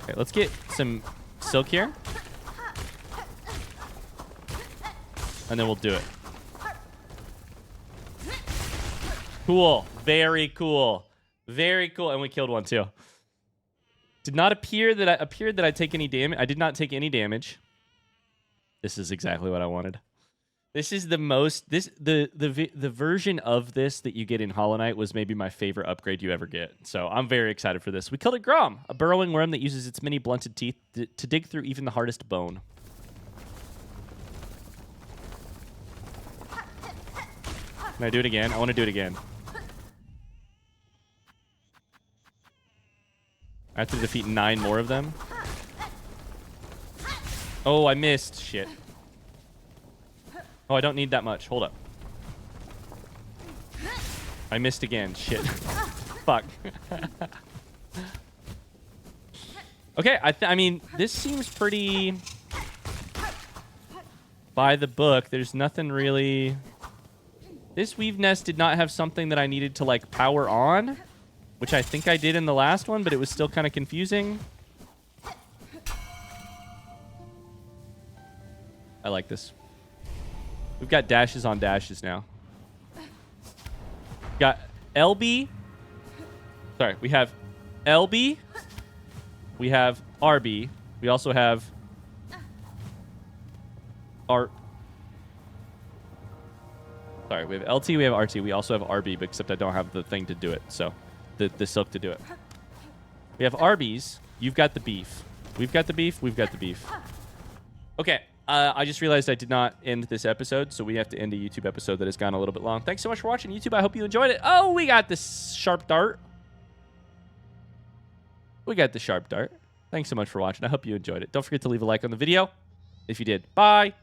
Okay, let's get some silk here. And then we'll do it. Cool. Very cool. Very cool. And we killed one too. Did not appear that I take any damage. I did not take any damage. This is exactly what I wanted. This is the most the version of this that you get in Hollow Knight was maybe my favorite upgrade you ever get. So I'm very excited for this. We killed a Grom, a burrowing worm that uses its many blunted teeth to dig through even the hardest bone. Can I do it again? I want to do it again. I have to defeat 9 more of them. Oh, I missed. Shit. Oh, I don't need that much. Hold up. I missed again. Shit. Fuck. Okay, I mean, this seems pretty by the book. There's nothing really... This weave nest did not have something that I needed to, like, power on, which I think I did in the last one, but it was still kind of confusing. I like this. We've got dashes on dashes now. Got LB. Sorry, we have LB. We have RB. We also have R. Sorry, we have LT, we have RT. We also have RB, but except I don't have the thing to do it. So, the silk to do it. We have RBs. You've got the beef. We've got the beef. We've got the beef. Okay. I just realized I did not end this episode, so we have to end a YouTube episode that has gone a little bit long. Thanks so much for watching, YouTube. I hope you enjoyed it. Oh, we got this sharp dart. We got the sharp dart. Thanks so much for watching. I hope you enjoyed it. Don't forget to leave a like on the video if you did. Bye.